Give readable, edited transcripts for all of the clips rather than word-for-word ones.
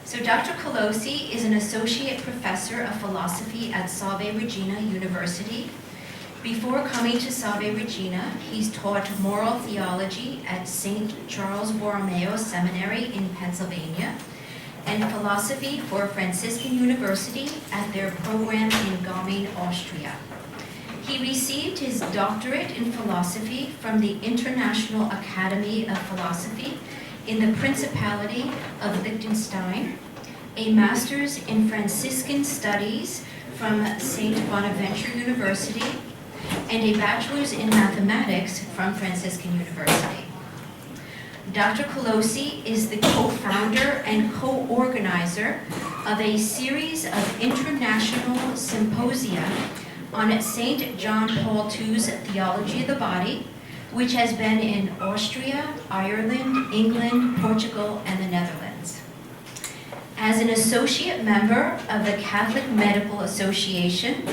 So Dr. Colosi is an associate professor of philosophy at Salve, Regina University. Before coming to Salve Regina, he's taught moral theology at St. Charles Borromeo Seminary in Pennsylvania and philosophy for Franciscan University at their program in Gaming, Austria. He received his doctorate in philosophy from the International Academy of Philosophy in the Principality of Liechtenstein, a master's in Franciscan Studies from St. Bonaventure University, and a bachelor's in mathematics from Franciscan University. Dr. Colosi is the co-founder and co-organizer of a series of international symposia on St. John Paul II's Theology of the Body, which has been in Austria, Ireland, England, Portugal, and the Netherlands. As an associate member of the Catholic Medical Association,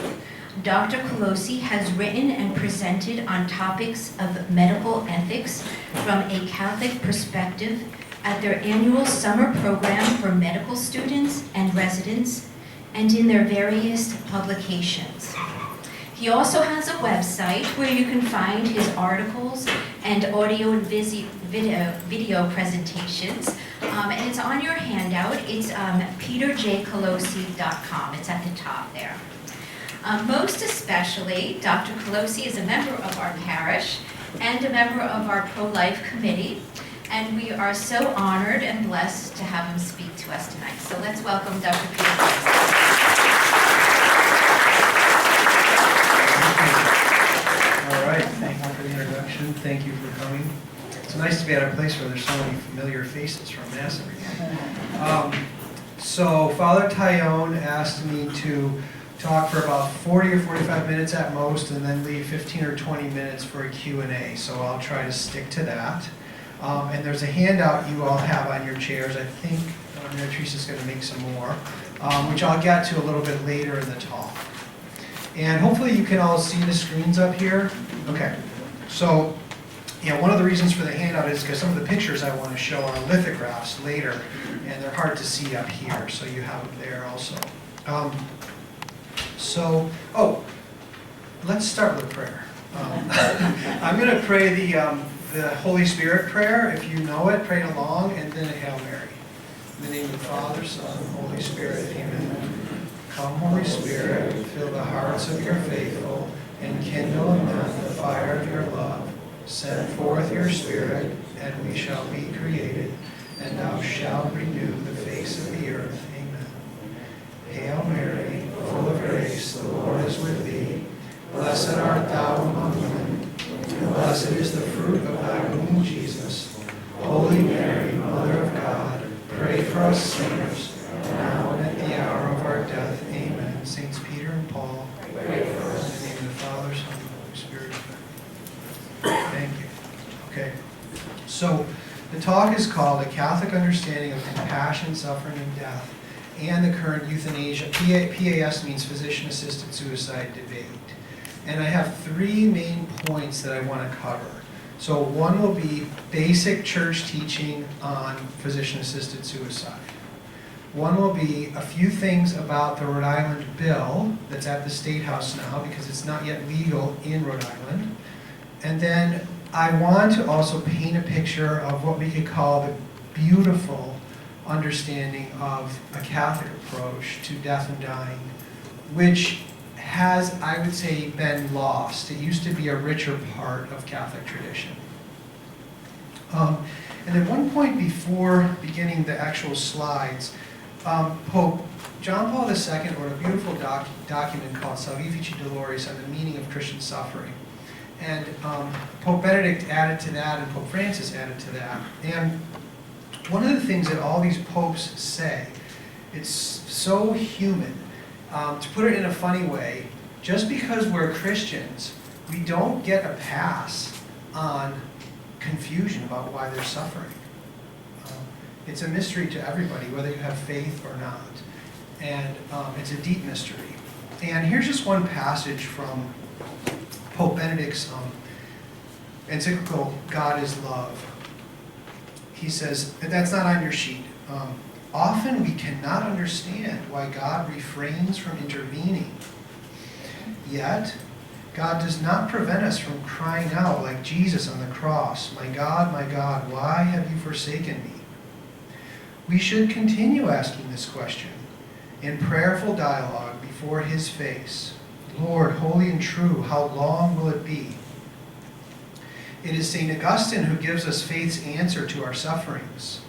Dr. Colosi has written and presented on topics of medical ethics from a Catholic perspective at their annual summer program for medical students and residents and in their various publications. He also has a website where you can find his articles and audio and video presentations. And it's on your handout. It's peterjcolosi.com. It's at the top there. Most especially, Dr. Colosi is a member of our parish and a member of our pro-life committee. And we are so honored and blessed to have him speak to us tonight. So let's welcome Dr. Peter Colosi. All right, thank you for the introduction. Thank you for coming. It's nice to be at a place where there's so many familiar faces from Mass every day. So Father Tyone asked me to talk for about 40 or 45 minutes at most and then leave 15 or 20 minutes for a Q&A. So I'll try to stick to that. And there's a handout you all have on your chairs. I think Teresa's going to make some more, which I'll get to a little bit later in the talk. And hopefully you can all see the screens up here. Okay, so one of the reasons for the handout is because some of the pictures I want to show are lithographs later, and they're hard to see up here, so you have them there also. Let's start with a prayer. I'm going to pray the Holy Spirit prayer. If you know it, pray along, and then a Hail Mary. In the name of the Father, Son, and Holy Spirit, amen. Come, Holy Spirit, fill the hearts of your faithful, and kindle in them the fire of your love. Send forth your Spirit, and we shall be created, and thou shalt renew the face of the earth. Amen. Hail Mary, full of grace, the Lord is with thee. Blessed art thou among women, and blessed is the fruit of thy womb, Jesus. Holy Mary, Mother of God, pray for us sinners, now and at the hour of our death. Amen. Saints Peter and Paul, pray for us. In the name of the Father, Son, and Holy Spirit. Thank you. Okay. So the talk is called A Catholic Understanding of Compassion, Suffering, and Death, and the Current Euthanasia, PAS means Physician-Assisted Suicide Debate. And I have three main points that I want to cover. So one will be basic church teaching on physician-assisted suicide. One will be a few things about the Rhode Island bill that's at the State House now because it's not yet legal in Rhode Island. And then I want to also paint a picture of what we could call the beautiful understanding of a Catholic approach to death and dying, which has, I would say, been lost. It used to be a richer part of Catholic tradition. And at one point before beginning the actual slides, Pope John Paul II wrote a beautiful document called Salve Dolores on the meaning of Christian suffering. And Pope Benedict added to that, and Pope Francis added to that. And one of the things that all these popes say, it's so human. To put it in a funny way, just because we're Christians, we don't get a pass on confusion about why they're suffering. It's a mystery to everybody, whether you have faith or not. And it's a deep mystery. And here's just one passage from Pope Benedict's encyclical, God is Love. He says, and that's not on your sheet. Often we cannot understand why God refrains from intervening. Yet, God does not prevent us from crying out like Jesus on the cross, my God, why have you forsaken me?" We should continue asking this question in prayerful dialogue before his face. Lord, holy and true, how long will it be? It is St. Augustine who gives us faith's answer to our sufferings.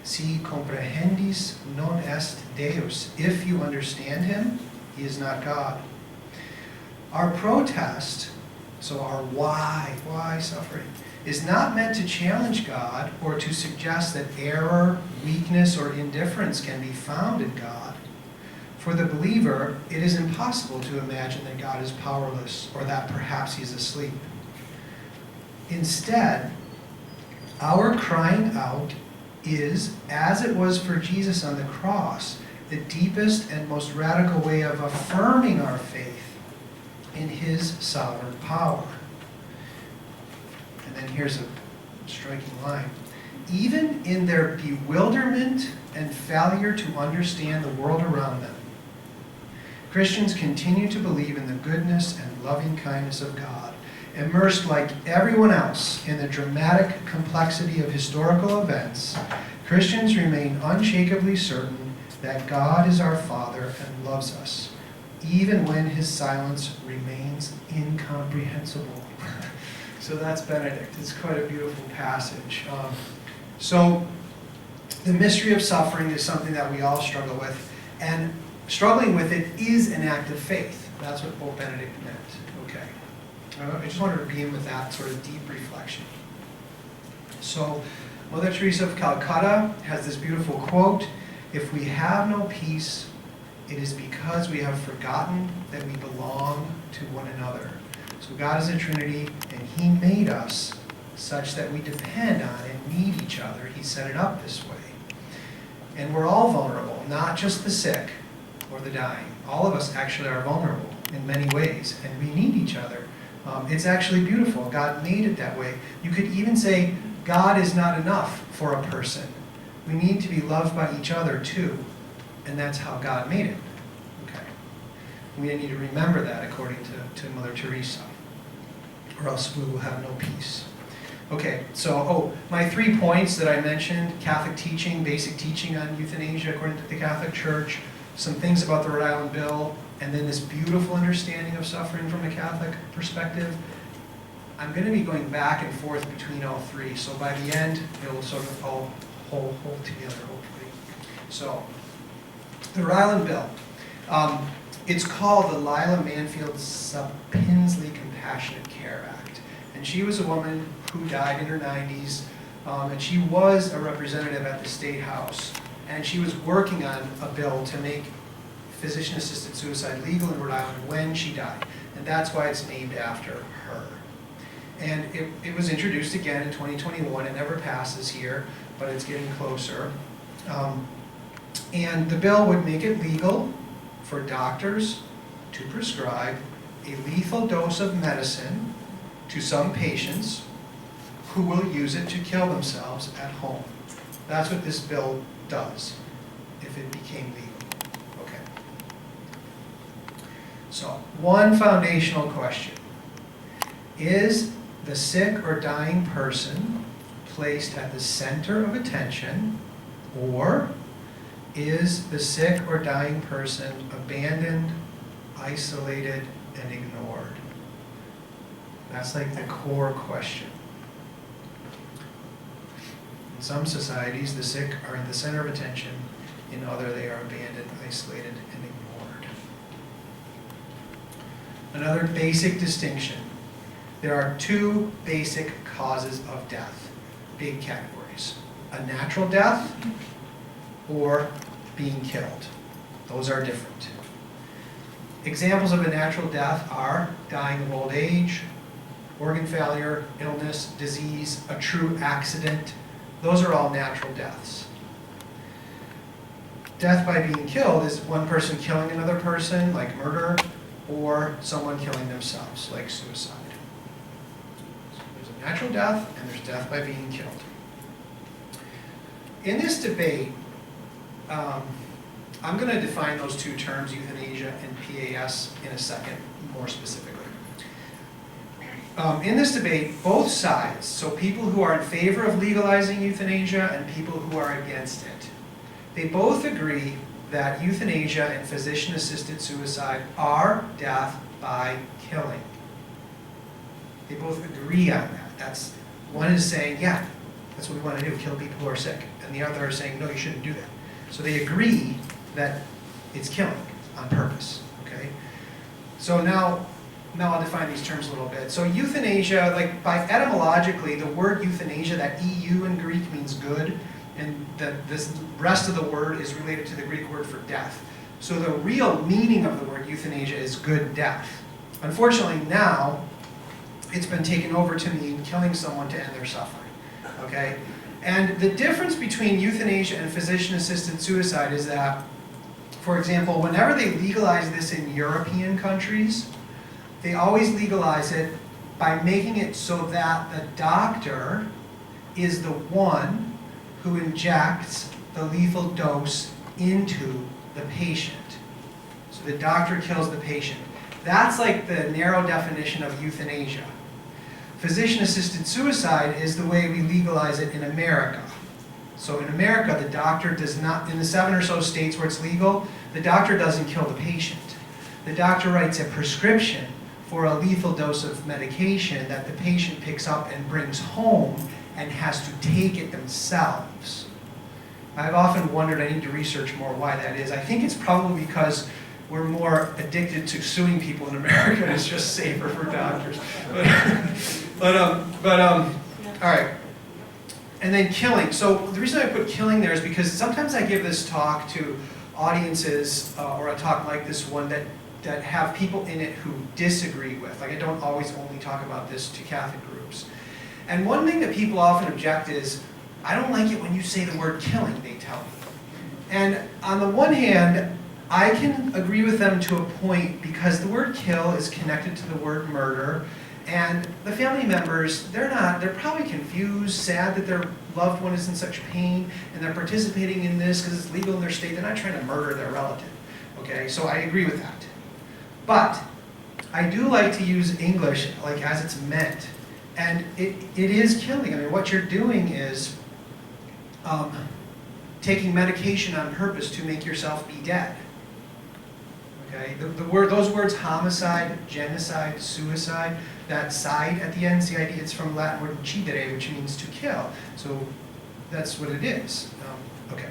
Si comprehendis non est Deus. If you understand him, he is not God. Our protest, so our why suffering, is not meant to challenge God or to suggest that error, weakness, or indifference can be found in God. For the believer, it is impossible to imagine that God is powerless or that perhaps he's asleep. Instead, our crying out is, as it was for Jesus on the cross, the deepest and most radical way of affirming our faith in his sovereign power. And then here's a striking line. Even in their bewilderment and failure to understand the world around them, Christians continue to believe in the goodness and loving kindness of God. Immersed like everyone else in the dramatic complexity of historical events, Christians remain unshakably certain that God is our Father and loves us, even when his silence remains incomprehensible. So that's Benedict. It's quite a beautiful passage. So the mystery of suffering is something that we all struggle with, and struggling with it is an act of faith. That's what Pope Benedict meant. Okay. I just wanted to begin with that sort of deep reflection. So Mother Teresa of Calcutta has this beautiful quote, "If we have no peace, it is because we have forgotten that we belong to one another." So God is a Trinity, and he made us such that we depend on and need each other. He set it up this way. And we're all vulnerable, not just the sick or the dying. All of us actually are vulnerable in many ways, and we need each other. It's actually beautiful. God made it that way. You could even say God is not enough for a person. We need to be loved by each other too, and that's how God made it. Okay. We need to remember that according to Mother Teresa, or else we will have no peace. Okay, so, my 3 points that I mentioned: Catholic teaching, basic teaching on euthanasia according to the Catholic Church, some things about the Rhode Island Bill, and then this beautiful understanding of suffering from a Catholic perspective. I'm going to be going back and forth between all three, so by the end, it'll sort of all hold together, hopefully. So, the Rhode Island Bill. It's called the Lila Manfield Sapinsley Compassionate Care Act. And she was a woman who died in her 90s, and she was a representative at the State House. And she was working on a bill to make physician-assisted suicide legal in Rhode Island when she died. And that's why it's named after her. And it was introduced again in 2021. It never passes here, but it's getting closer. And the bill would make it legal for doctors to prescribe a lethal dose of medicine to some patients who will use it to kill themselves at home. That's what this bill does, if it became legal. Okay. So, one foundational question. Is the sick or dying person placed at the center of attention, or is the sick or dying person abandoned, isolated, and ignored? That's like the core question. In some societies, the sick are in the center of attention. In other, they are abandoned, isolated, and ignored. Another basic distinction. There are two basic causes of death, big categories. A natural death or being killed. Those are different. Examples of a natural death are dying of old age, organ failure, illness, disease, a true accident. Those are all natural deaths. Death by being killed is one person killing another person, like murder, or someone killing themselves, like suicide. So there's a natural death, and there's death by being killed. In this debate, I'm going to define those two terms, euthanasia and PAS, in a second, more specifically. In this debate, both sides, so people who are in favor of legalizing euthanasia and people who are against it, they both agree that euthanasia and physician-assisted suicide are death by killing. They both agree on that. One is saying, yeah, that's what we want to do, kill people who are sick. And the other is saying, no, you shouldn't do that. So they agree that it's killing on purpose, okay? So now I'll define these terms a little bit. So euthanasia, like by etymologically, the word euthanasia, that EU in Greek means good, and this rest of the word is related to the Greek word for death. So the real meaning of the word euthanasia is good death. Unfortunately now, it's been taken over to mean killing someone to end their suffering, okay? And the difference between euthanasia and physician-assisted suicide is that, for example, whenever they legalize this in European countries, they always legalize it by making it so that the doctor is the one who injects the lethal dose into the patient. So the doctor kills the patient. That's like the narrow definition of euthanasia. Physician-assisted suicide is the way we legalize it in America. So in America, the doctor does not, in the 7 or so states where it's legal, the doctor doesn't kill the patient. The doctor writes a prescription for a lethal dose of medication that the patient picks up and brings home and has to take it themselves. I've often wondered, I need to research more why that is. I think it's probably because we're more addicted to suing people in America, and it's just safer for doctors. All right. And then killing. So the reason I put killing there is because sometimes I give this talk to audiences, or a talk like this one, that have people in it who disagree with. Like I don't always only talk about this to Catholic groups. And one thing that people often object is, I don't like it when you say the word killing, they tell me. And on the one hand, I can agree with them to a point because the word kill is connected to the word murder, and the family members, they're probably confused, sad that their loved one is in such pain, and they're participating in this because it's legal in their state. They're not trying to murder their relative, okay? So I agree with that. But I do like to use English like as it's meant, and it is killing. I mean, what you're doing is taking medication on purpose to make yourself be dead. Okay, those words homicide, genocide, suicide, that side at the end, CID, it's from Latin word uccidere, which means to kill. So that's what it is. Okay,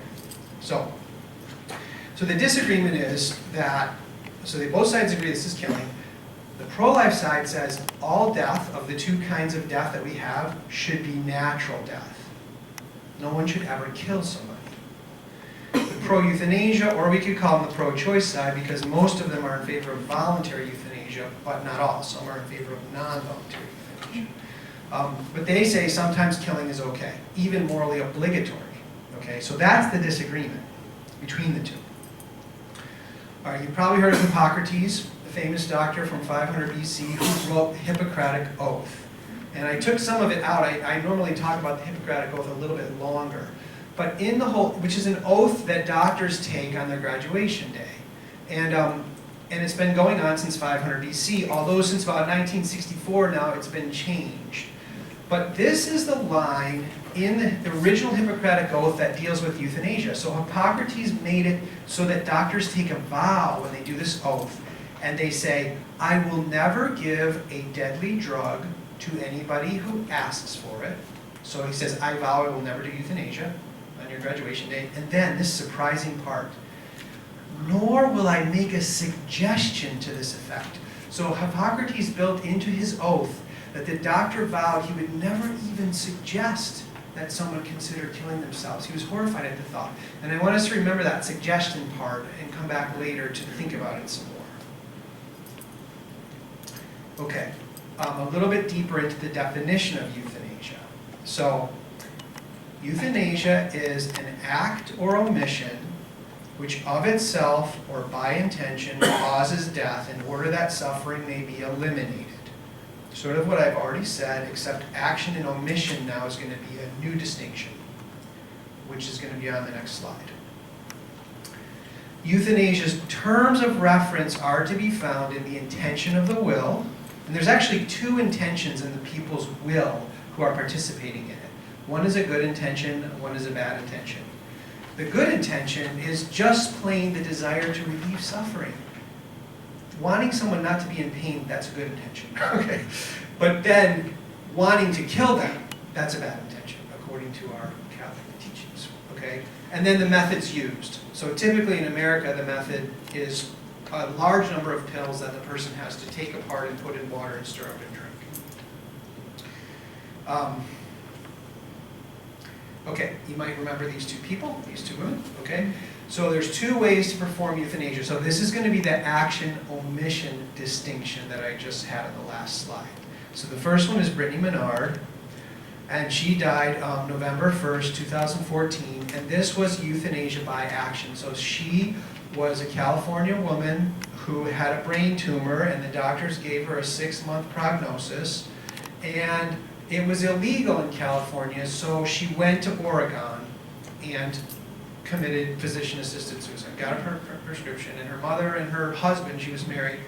so the disagreement is that, so they both sides agree this is killing. The pro-life side says all death of the two kinds of death that we have should be natural death. No one should ever kill somebody. The pro-euthanasia, or we could call them the pro-choice side, because most of them are in favor of voluntary euthanasia, but not all. Some are in favor of non-voluntary euthanasia. But they say sometimes killing is okay, even morally obligatory. Okay, so that's the disagreement between the two. All right, you've probably heard of Hippocrates, the famous doctor from 500 BC who wrote the Hippocratic Oath. And I took some of it out. I normally talk about the Hippocratic Oath a little bit longer. But in the whole, which is an oath that doctors take on their graduation day. And it's been going on since 500 BC, although since about 1964 now it's been changed. But this is the line in the original Hippocratic Oath that deals with euthanasia. So Hippocrates made it so that doctors take a vow when they do this oath, and they say, I will never give a deadly drug to anybody who asks for it. So he says, I vow I will never do euthanasia on your graduation day. And then this surprising part, nor will I make a suggestion to this effect. So Hippocrates built into his oath that the doctor vowed he would never even suggest that someone consider killing themselves. He was horrified at the thought. And I want us to remember that suggestion part and come back later to think about it some more. Okay, a little bit deeper into the definition of euthanasia. So, euthanasia is an act or omission which of itself or by intention causes death in order that suffering may be eliminated. Sort of what I've already said, except action and omission now is going to be a new distinction, which is going to be on the next slide. Euthanasia's terms of reference are to be found in the intention of the will, and there's actually two intentions in the people's will who are participating in it. One is a good intention, one is a bad intention. The good intention is just plain the desire to relieve suffering. Wanting someone not to be in pain, that's a good intention, okay? But then wanting to kill them, that's a bad intention, according to our Catholic teachings, okay? And then the methods used. So typically in America, the method is a large number of pills that the person has to take apart and put in water and stir up and drink. Okay, you might remember these two people, these two women, okay? So there's two ways to perform euthanasia. So this is going to be the action-omission distinction that I just had on the last slide. So the first one is Brittany Menard, and she died November 1st, 2014, and this was euthanasia by action. So she was a California woman who had a brain tumor, and the doctors gave her a 6-month prognosis, and it was illegal in California, so she went to Oregon and committed physician-assisted suicide, got her prescription, and her mother and her husband, she was married,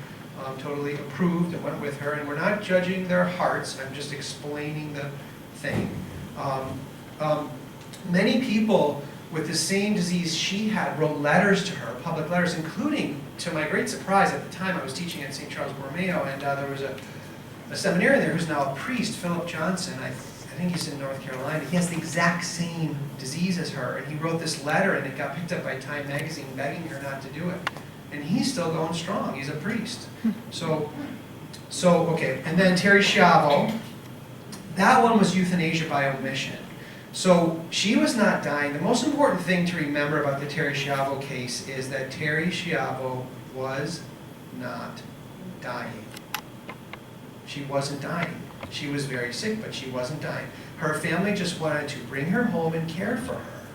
totally approved and went with her, and we're not judging their hearts, I'm just explaining the thing. Many people with the same disease she had wrote letters to her, public letters, including, to my great surprise, at the time I was teaching at St. Charles Borromeo, and there was a seminarian there who's now a priest, Philip Johnson, I think he's in North Carolina. He has the exact same disease as her, and he wrote this letter, and it got picked up by Time magazine begging her not to do it. And he's still going strong. He's a priest. So okay. And then Terry Schiavo, that one was euthanasia by omission. So she was not dying. The most important thing to remember about the Terry Schiavo case is that Terry Schiavo was not dying. She wasn't dying. She was very sick, but she wasn't dying. Her family just wanted to bring her home and care for her.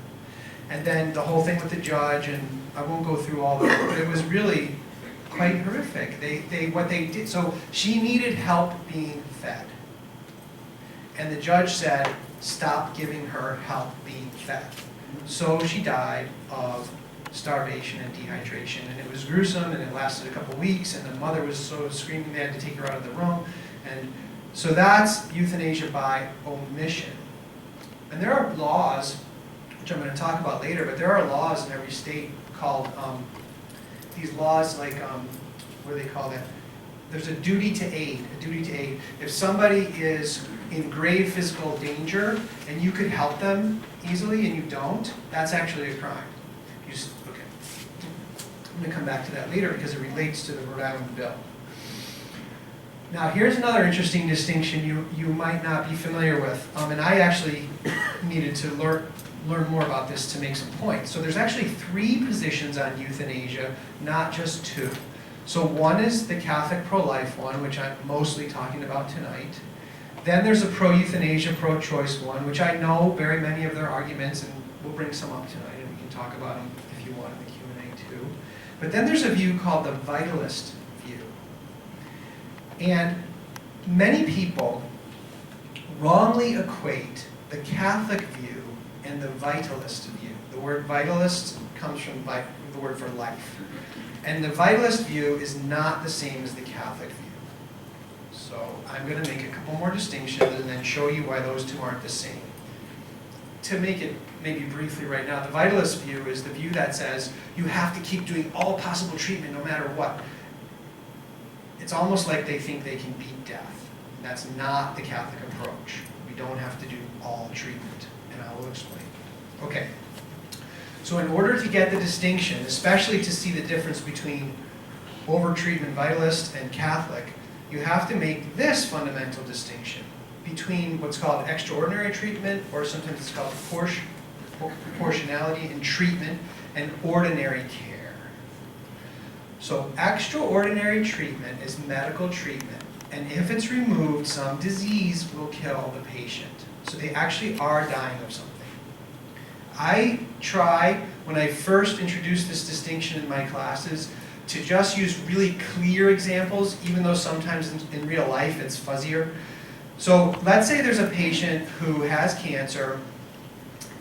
And then the whole thing with the judge, and I won't go through all of it, but it was really quite horrific. What they did, so she needed help being fed. And the judge said, stop giving her help being fed. So she died of starvation and dehydration, and it was gruesome, and it lasted a couple weeks, and the mother was so screaming they had to take her out of the room. And so that's euthanasia by omission. And there are laws, which I'm going to talk about later, but there are laws in every state called, these laws like, what do they call that? There's a duty to aid, If somebody is in grave physical danger and you could help them easily and you don't, that's actually a crime. Okay. I'm going to come back to that later because it relates to the Rhode Island bill. Now here's another interesting distinction you might not be familiar with, and I actually needed to learn more about this to make some points. So there's actually 3 positions on euthanasia, not just 2. So one is the Catholic pro-life one, which I'm mostly talking about tonight. Then there's a pro-euthanasia, pro-choice one, which I know very many of their arguments, and we'll bring some up tonight, and we can talk about them if you want in the Q&A too. But then there's a view called the vitalist view. And many people wrongly equate the Catholic view and the vitalist view. The word vitalist comes from the word for life. And the vitalist view is not the same as the Catholic view. So I'm going to make a couple more distinctions and then show you why those two aren't the same. To make it maybe briefly right now, the vitalist view is the view that says you have to keep doing all possible treatment no matter what. It's almost like they think they can beat death. That's not the Catholic approach. We don't have to do all treatment, and I will explain. Okay. So in order to get the distinction, especially to see the difference between over-treatment vitalist and Catholic, you have to make this fundamental distinction between what's called extraordinary treatment, or sometimes it's called proportionality in treatment, and ordinary care. So extraordinary treatment is medical treatment, and if it's removed, some disease will kill the patient. So they actually are dying of something. I try, when I first introduce this distinction in my classes, to just use really clear examples, even though sometimes in real life it's fuzzier. So let's say there's a patient who has cancer,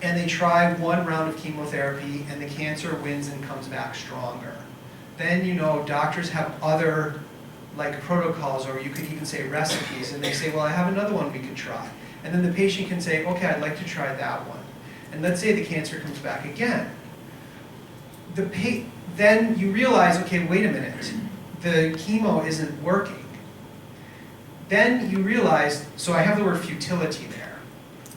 and they try one round of chemotherapy, and the cancer wins and comes back stronger. Then, doctors have other protocols, or you could even say recipes, and they say, well, I have another one we could try. And then the patient can say, okay, I'd like to try that one. And let's say the cancer comes back again. Then you realize, okay, wait a minute, the chemo isn't working. Then you realize, so I have the word futility there.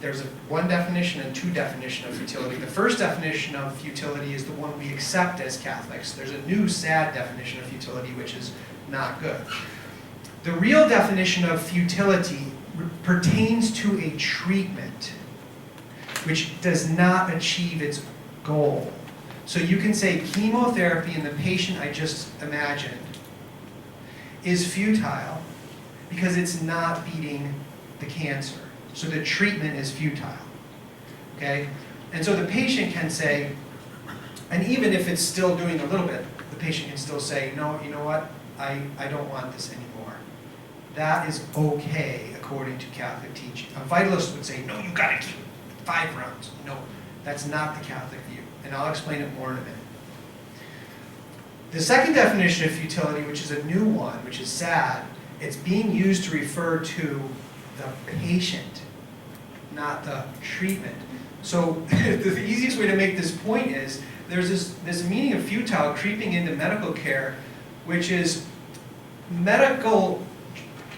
There's one definition and two definitions of futility. The first definition of futility is the one we accept as Catholics. There's a new sad definition of futility, which is not good. The real definition of futility pertains to a treatment which does not achieve its goal. So you can say chemotherapy in the patient I just imagined is futile because it's not beating the cancer. So the treatment is futile. Okay? And so the patient can say, and even if it's still doing a little bit, the patient can still say, no, you know what? I don't want this anymore. That is okay according to Catholic teaching. A vitalist would say, no, you gotta keep 5 rounds. No, that's not the Catholic view. And I'll explain it more in a minute. The second definition of futility, which is a new one, which is sad, it's being used to refer to the patient, not the treatment. So the easiest way to make this point is there's this meaning of futile creeping into medical care, which is medical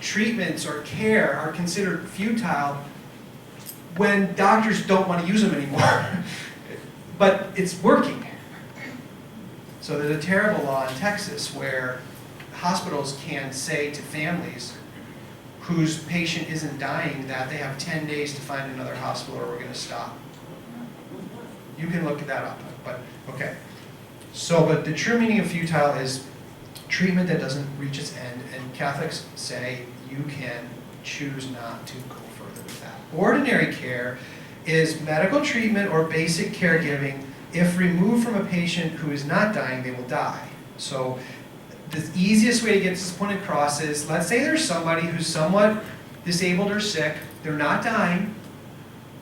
treatments or care are considered futile when doctors don't want to use them anymore. But it's working. So there's a terrible law in Texas where hospitals can say to families whose patient isn't dying that they have 10 days to find another hospital or we're going to stop. You can look that up, but okay. So, but the true meaning of futile is treatment that doesn't reach its end, and Catholics say you can choose not to go further with that. Ordinary care is medical treatment or basic caregiving. If removed from a patient who is not dying, they will die. So the easiest way to get this point across is, let's say there's somebody who's somewhat disabled or sick, they're not dying,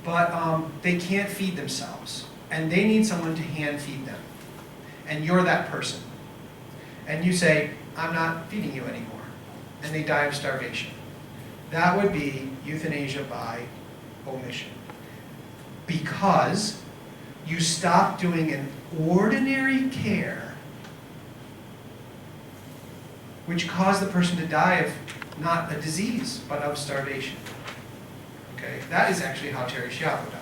but they can't feed themselves, and they need someone to hand feed them. And you're that person. And you say, I'm not feeding you anymore. And they die of starvation. That would be euthanasia by omission. Because you stop doing an ordinary care which caused the person to die of not a disease, but of starvation. Okay? That is actually how Terry Schiavo died.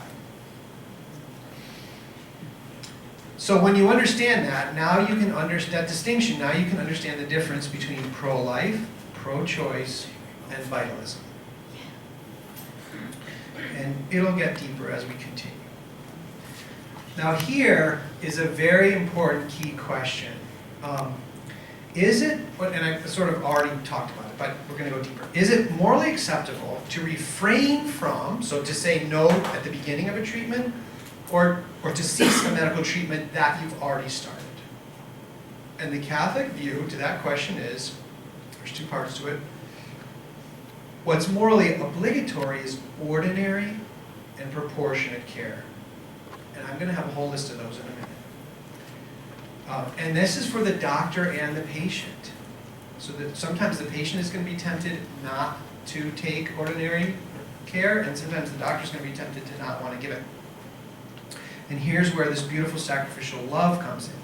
So when you understand that, now you can understand that distinction, now you can understand the difference between pro-life, pro-choice, and vitalism. And it'll get deeper as we continue. Now here is a very important key question. Is it, and I sort of already talked about it, but we're going to go deeper. Is it morally acceptable to refrain from, so to say no at the beginning of a treatment, or to cease a medical treatment that you've already started? And the Catholic view to that question is, there's 2 parts to it. What's morally obligatory is ordinary and proportionate care. And I'm going to have a whole list of those in a minute. And this is for the doctor and the patient. So that sometimes the patient is going to be tempted not to take ordinary care, and sometimes the doctor is going to be tempted to not want to give it. And here's where this beautiful sacrificial love comes in,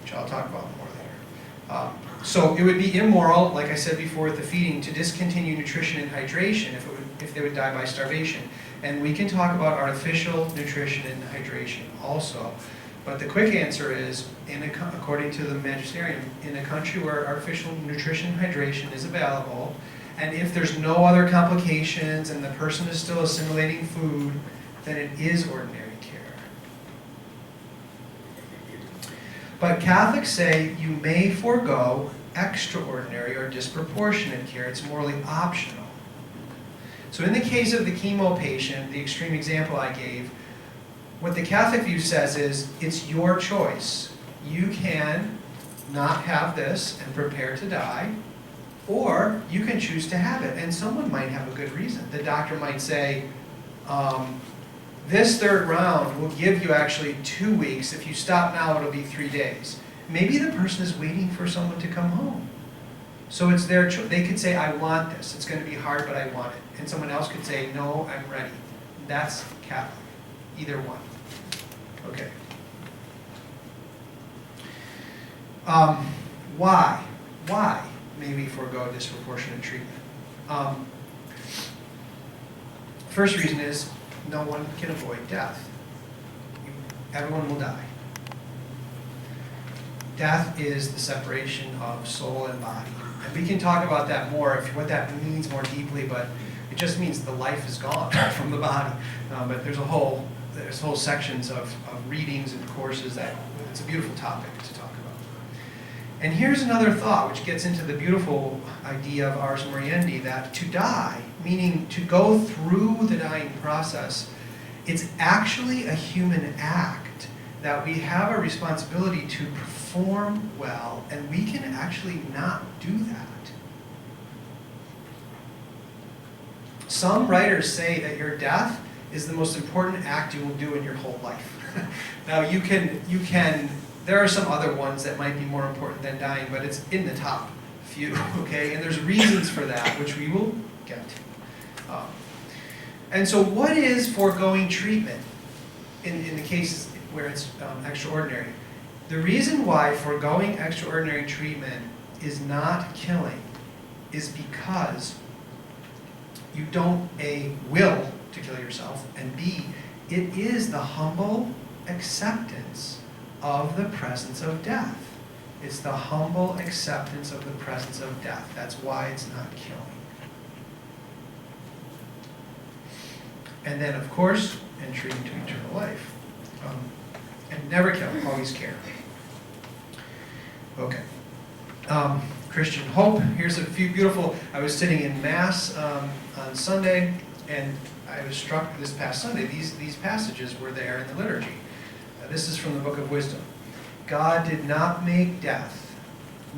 which I'll talk about more later. So it would be immoral, like I said before with the feeding, to discontinue nutrition and hydration if they would die by starvation. And we can talk about artificial nutrition and hydration also. But the quick answer is, according to the magisterium, in a country where artificial nutrition and hydration is available, and if there's no other complications and the person is still assimilating food, then it is ordinary care. But Catholics say you may forego extraordinary or disproportionate care. It's morally optional. So in the case of the chemo patient, the extreme example I gave, what the Catholic view says is, it's your choice. You can not have this and prepare to die, or you can choose to have it. And someone might have a good reason. The doctor might say, This third round will give you actually 2 weeks. If you stop now, it'll be 3 days. Maybe the person is waiting for someone to come home. So it's their choice. They could say, I want this. It's going to be hard, but I want it. And someone else could say, no, I'm ready. That's Catholic. Either one. Okay. Why? Why may we forego disproportionate treatment? First reason is no one can avoid death. Everyone will die. Death is the separation of soul and body. And we can talk about that more, what that means more deeply, but it just means the life is gone from the body. But there's whole sections of readings and courses that it's a beautiful topic to talk about. And here's another thought, which gets into the beautiful idea of ars moriendi, that to die, meaning to go through the dying process, it's actually a human act that we have a responsibility to perform well, and we can actually not do that. Some writers say that your death is the most important act you will do in your whole life. Now there are some other ones that might be more important than dying, but it's in the top few, okay? And there's reasons for that, which we will get to. And so what is foregoing treatment in the cases where it's extraordinary? The reason why foregoing extraordinary treatment is not killing is because you don't, A, will to kill yourself, and B, it is the humble acceptance of the presence of death. It's the humble acceptance of the presence of death. That's why it's not killing. And then, of course, entreating to eternal life. And never kill, always care. Okay. Christian hope. Here's a few beautiful, I was sitting in Mass on Sunday, and I was struck this past Sunday. These passages were there in the liturgy. This is from the Book of Wisdom. God did not make death,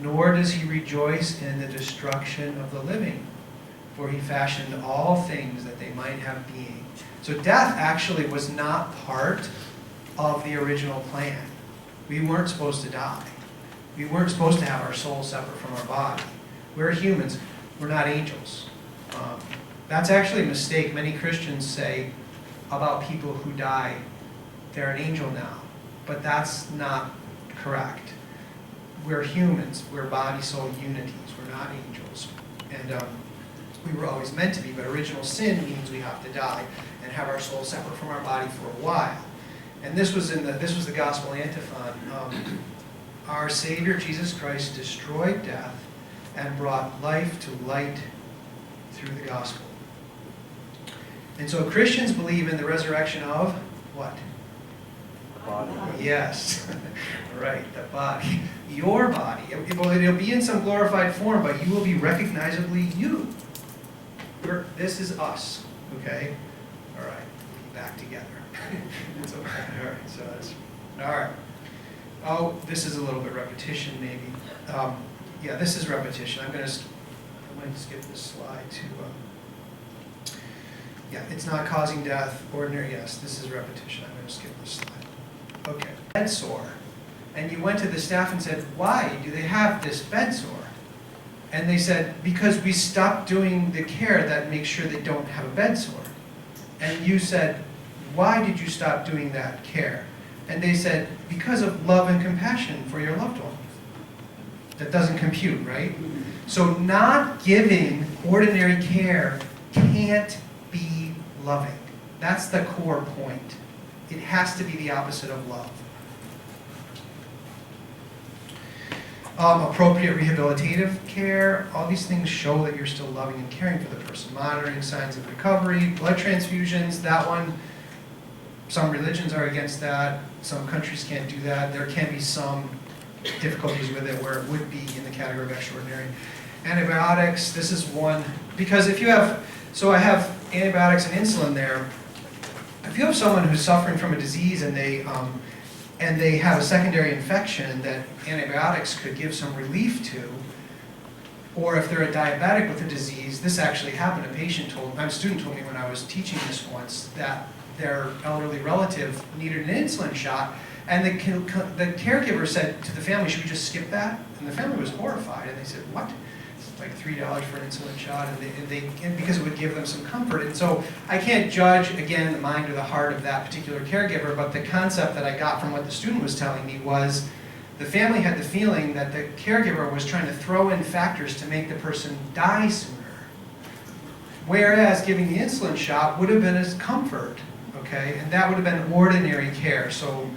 nor does he rejoice in the destruction of the living, for he fashioned all things that they might have being. So death actually was not part of the original plan. We weren't supposed to die. We weren't supposed to have our soul separate from our body. We're humans. We're not angels. That's actually a mistake many Christians say about people who die. They're an angel now. But that's not correct. We're humans. We're body-soul unities. We're not angels. And we were always meant to be, but original sin means we have to die and have our soul separate from our body for a while. And this was the gospel antiphon. Our Savior Jesus Christ destroyed death and brought life to light through the gospel. And so Christians believe in the resurrection of what? Body. Yes, right, the body. Your body. It'll be in some glorified form, but you will be recognizably you. This is us, okay? All right, back together. It's okay. All right, so that's, all right. Oh, this is a little bit repetition, maybe. Yeah, this is repetition. I'm going to skip this slide to, yeah, it's not causing death, ordinary, yes, this is repetition. I'm going to skip this slide. Okay, bed sore. And you went to the staff and said, why do they have this bed sore? And they said, because we stopped doing the care that makes sure they don't have a bed sore. And you said, why did you stop doing that care? And they said, because of love and compassion for your loved one. That doesn't compute, right? So not giving ordinary care can't be loving. That's the core point. It has to be the opposite of love. Appropriate rehabilitative care, all these things show that you're still loving and caring for the person. Monitoring signs of recovery, blood transfusions, that one, some religions are against that. Some countries can't do that. There can be some difficulties with it where it would be in the category of extraordinary. Antibiotics, this is one, because if you have, so I have antibiotics and insulin there. If you have someone who's suffering from a disease and they have a secondary infection that antibiotics could give some relief to, or if they're a diabetic with a disease, this actually happened. A student told me when I was teaching this once that their elderly relative needed an insulin shot, and the caregiver said to the family, should we just skip that? And the family was horrified, and they said, what? It's like $3 for an insulin shot, and because it would give them some comfort. And so I can't judge, again, the mind or the heart of that particular caregiver, but the concept that I got from what the student was telling me was the family had the feeling that the caregiver was trying to throw in factors to make the person die sooner. Whereas giving the insulin shot would have been as comfort, okay? And that would have been ordinary care. So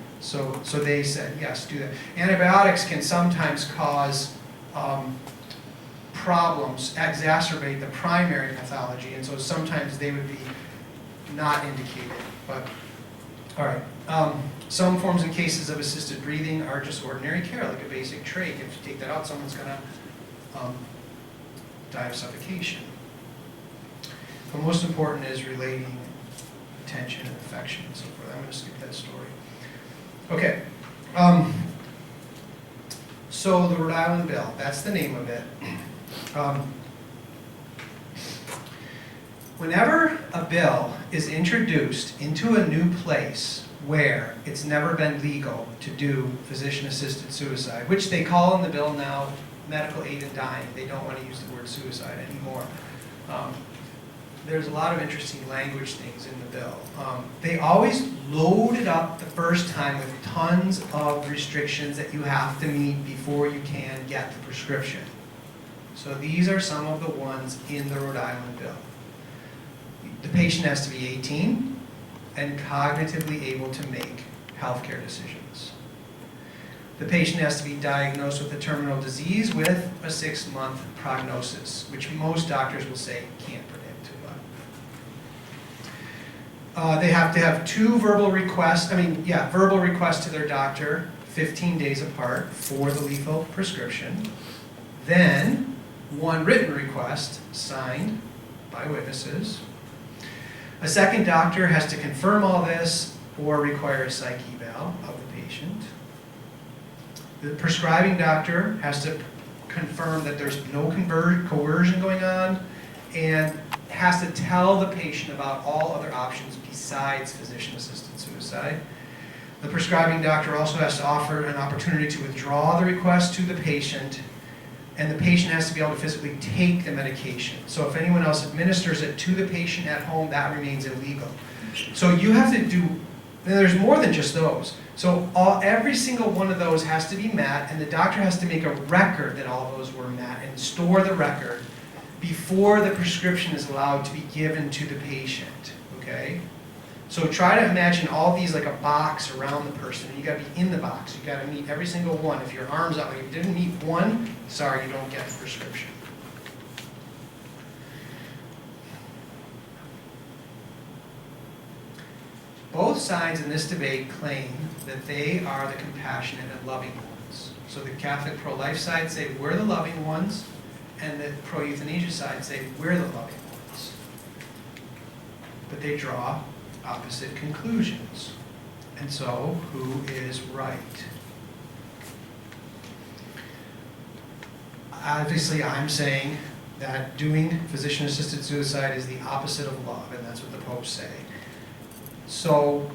they said, yes, do that. Antibiotics can sometimes cause problems, exacerbate the primary pathology, and so sometimes they would be not indicated. But, all right. Some forms and cases of assisted breathing are just ordinary care, like a basic trach. If you take that out, someone's going to die of suffocation. But most important is relating attention and affection and so forth. I'm going to skip that story. Okay. So the Rhode Island Bill, that's the name of it. Whenever a bill is introduced into a new place where it's never been legal to do physician-assisted suicide, which they call in the bill now medical aid in dying. They don't want to use the word suicide anymore. There's a lot of interesting language things in the bill. They always load it up the first time with tons of restrictions that you have to meet before you can get the prescription. So these are some of the ones in the Rhode Island bill. The patient has to be 18 and cognitively able to make healthcare decisions. The patient has to be diagnosed with a terminal disease with a 6-month prognosis, which most doctors will say can't predict. They have to have 2 verbal requests to their doctor 15 days apart for the lethal prescription. Then 1 written request signed by witnesses. A second doctor has to confirm all this or require a psych eval of the patient. The prescribing doctor has to confirm that there's no coercion going on and has to tell the patient about all other options besides physician-assisted suicide. The prescribing doctor also has to offer an opportunity to withdraw the request to the patient, and the patient has to be able to physically take the medication. So if anyone else administers it to the patient at home, that remains illegal. So you have to do, and there's more than just those. So every single one of those has to be met, and the doctor has to make a record that all those were met and store the record before the prescription is allowed to be given to the patient, okay? So try to imagine all these like a box around the person. You gotta be in the box. You gotta meet every single one. If your arm's out, if you didn't meet one, sorry, you don't get the prescription. Both sides in this debate claim that they are the compassionate and loving ones. So the Catholic pro-life side say we're the loving ones, and the pro-euthanasia side say we're the loving ones. But they draw opposite conclusions. And so, who is right? Obviously, I'm saying that doing physician-assisted suicide is the opposite of love, and that's what the popes say. So,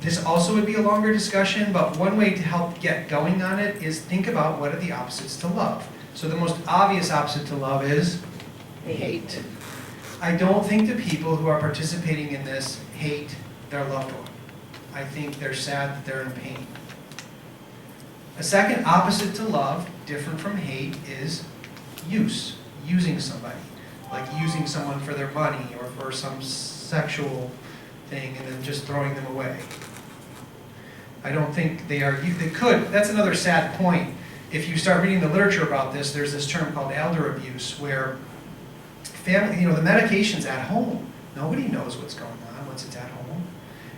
this also would be a longer discussion, but one way to help get going on it is think about what are the opposites to love. So the most obvious opposite to love is hate. I don't think the people who are participating in this hate their loved one. I think they're sad that they're in pain. A second opposite to love, different from hate, is using somebody. Like using someone for their money or for some sexual thing and then just throwing them away. I don't think they could. That's another sad point. If you start reading the literature about this, there's this term called elder abuse where family, the medication's at home. Nobody knows what's going on once it's at home.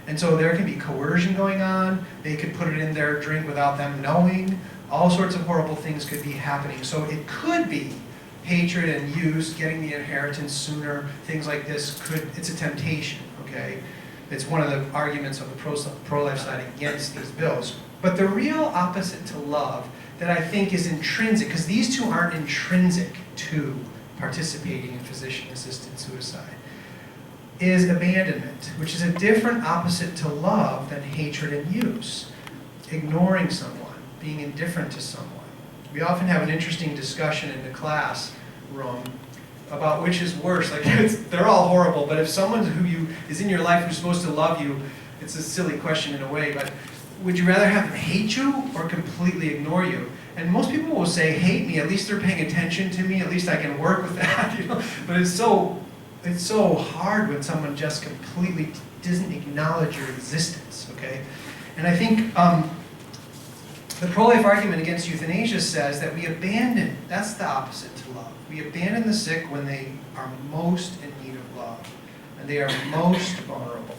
And so there can be coercion going on. They could put it in their drink without them knowing. All sorts of horrible things could be happening. So it could be hatred and use, getting the inheritance sooner, things like this it's a temptation, okay? It's one of the arguments of the pro-life side against these bills. But the real opposite to love that I think is intrinsic, because these two aren't intrinsic to participating in physician-assisted suicide. is abandonment, which is a different opposite to love than hatred and use. Ignoring someone, being indifferent to someone. We often have an interesting discussion in the classroom about which is worse. Like, they're all horrible, but if someone is in your life who's supposed to love you, it's a silly question in a way, but would you rather have them hate you or completely ignore you? And most people will say, hate me, at least they're paying attention to me, at least I can work with that, But it's so hard when someone just completely doesn't acknowledge your existence, okay? And I think the pro-life argument against euthanasia says that we abandon, that's the opposite to love. We abandon the sick when they are most in need of love, and they are most vulnerable.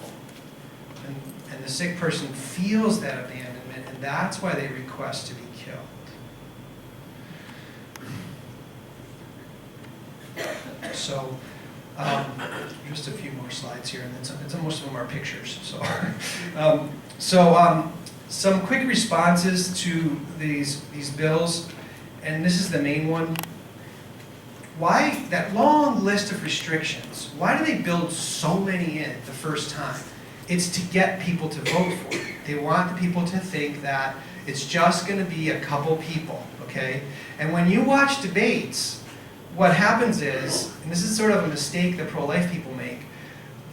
And the sick person feels that abandonment, and that's why they request to be killed. So, just a few more slides here, and then most of them are pictures. So, some quick responses to these bills, and this is the main one. Why that long list of restrictions? Why do they build so many in the first time? It's to get people to vote for it. They want the people to think that it's just going to be a couple people, okay? And when you watch debates, what happens is, and this is sort of a mistake that pro-life people make,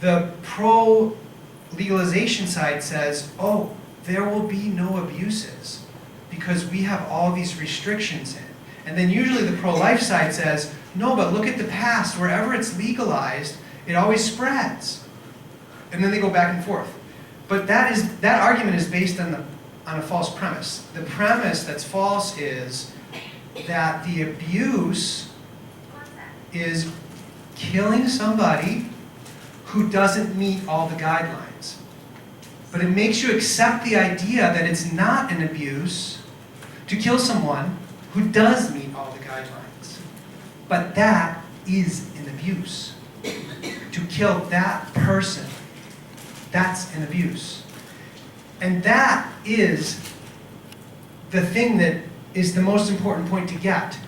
the pro-legalization side says, oh, there will be no abuses because we have all these restrictions in. And then usually the pro-life side says, no, but look at the past. Wherever it's legalized, it always spreads. And then they go back and forth. But that argument is based on a false premise. The premise that's false is that the abuse is killing somebody who doesn't meet all the guidelines. But it makes you accept the idea that it's not an abuse to kill someone who does meet all the guidelines. But that is an abuse. To kill that person, that's an abuse. And that is the thing that is the most important point to get.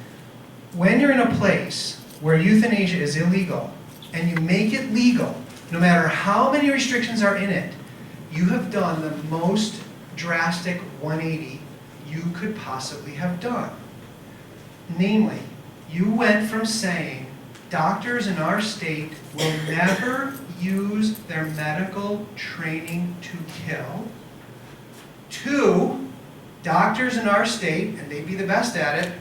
When you're in a place where euthanasia is illegal, and you make it legal, no matter how many restrictions are in it, you have done the most drastic 180 you could possibly have done. Namely, you went from saying doctors in our state will never use their medical training to kill, to doctors in our state, and they'd be the best at it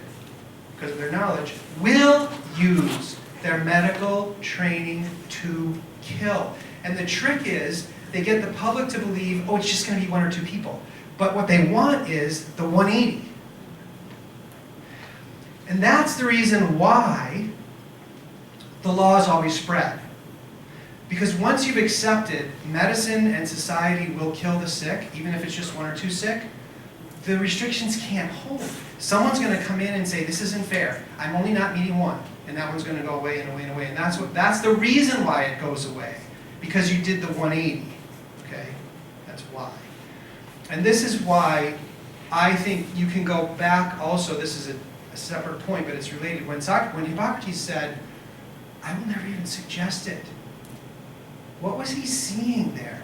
because of their knowledge, will use their medical training to kill. And the trick is, they get the public to believe, oh, it's just going to be one or two people. But what they want is the 180. And that's the reason why the laws always spread. Because once you've accepted medicine and society will kill the sick, even if it's just one or two sick, the restrictions can't hold. Someone's going to come in and say, this isn't fair. I'm only not meeting one. And that one's going to go away and away and away. And that's the reason why it goes away. Because you did the 180. Okay? That's why. And this is why I think you can go back also. This is a separate point, but it's related. When Hippocrates said, I will never even suggest it. What was he seeing there?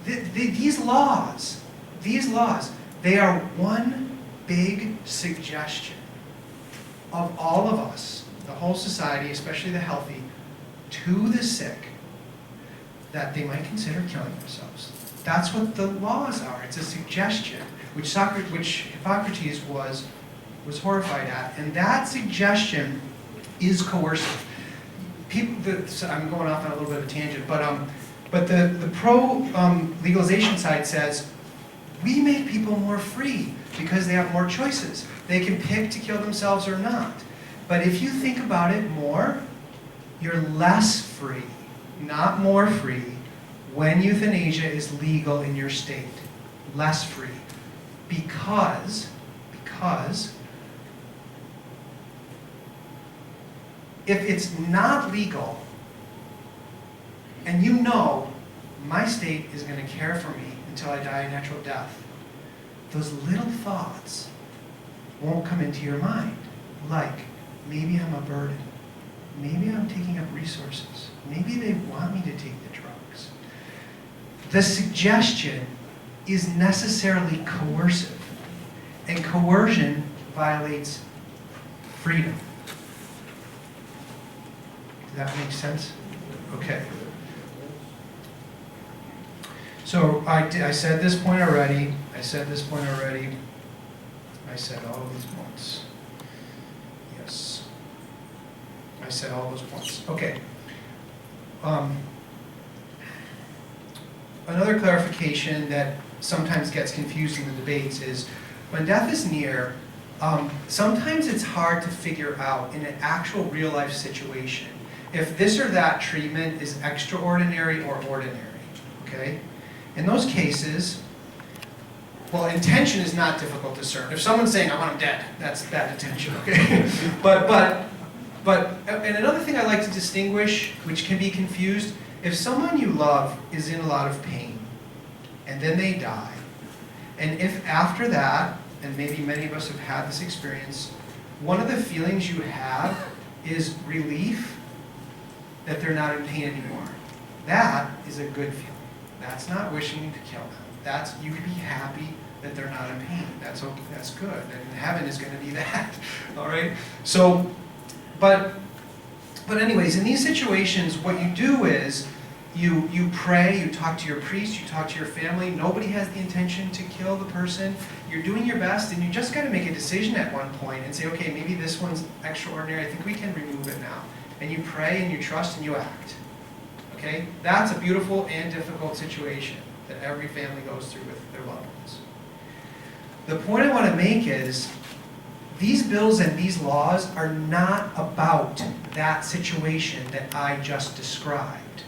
These laws, they are one big suggestion of all of us, the whole society, especially the healthy, to the sick, that they might consider killing themselves. That's what the laws are. It's a suggestion, which Hippocrates was horrified at. And that suggestion is coercive. I'm going off on a little bit of a tangent, but the pro-legalization side says, we make people more free because they have more choices. They can pick to kill themselves or not. But if you think about it more, you're less free, not more free, when euthanasia is legal in your state. Less free. Because if it's not legal, and you know my state is going to care for me until I die a natural death, those little thoughts won't come into your mind. Like, maybe I'm a burden. maybe I'm taking up resources. Maybe they want me to take the drugs. The suggestion is necessarily coercive, and coercion violates freedom. Does that make sense? Okay. So I said this point already. I said all of these points. Yes. I said all those points. Okay. Another clarification that sometimes gets confused in the debates is when death is near, sometimes it's hard to figure out in an actual real life situation if this or that treatment is extraordinary or ordinary. Okay? In those cases, well, intention is not difficult to discern. If someone's saying, I want him dead, that's bad intention, okay? And another thing I like to distinguish, which can be confused, if someone you love is in a lot of pain, and then they die, and if after that, and maybe many of us have had this experience, one of the feelings you have is relief that they're not in pain anymore. That is a good feeling. That's not wishing to kill them. You can be happy that they're not in pain. That's okay. That's good. And heaven is going to be that. All right. So, but anyways, in these situations, what you do is you pray. You talk to your priest. You talk to your family. Nobody has the intention to kill the person. You're doing your best, and you just got to make a decision at one point and say, okay, maybe this one's extraordinary. I think we can remove it now. And you pray and you trust and you act. Okay? That's a beautiful and difficult situation that every family goes through with their loved ones. The point I want to make is these bills and these laws are not about that situation that I just described.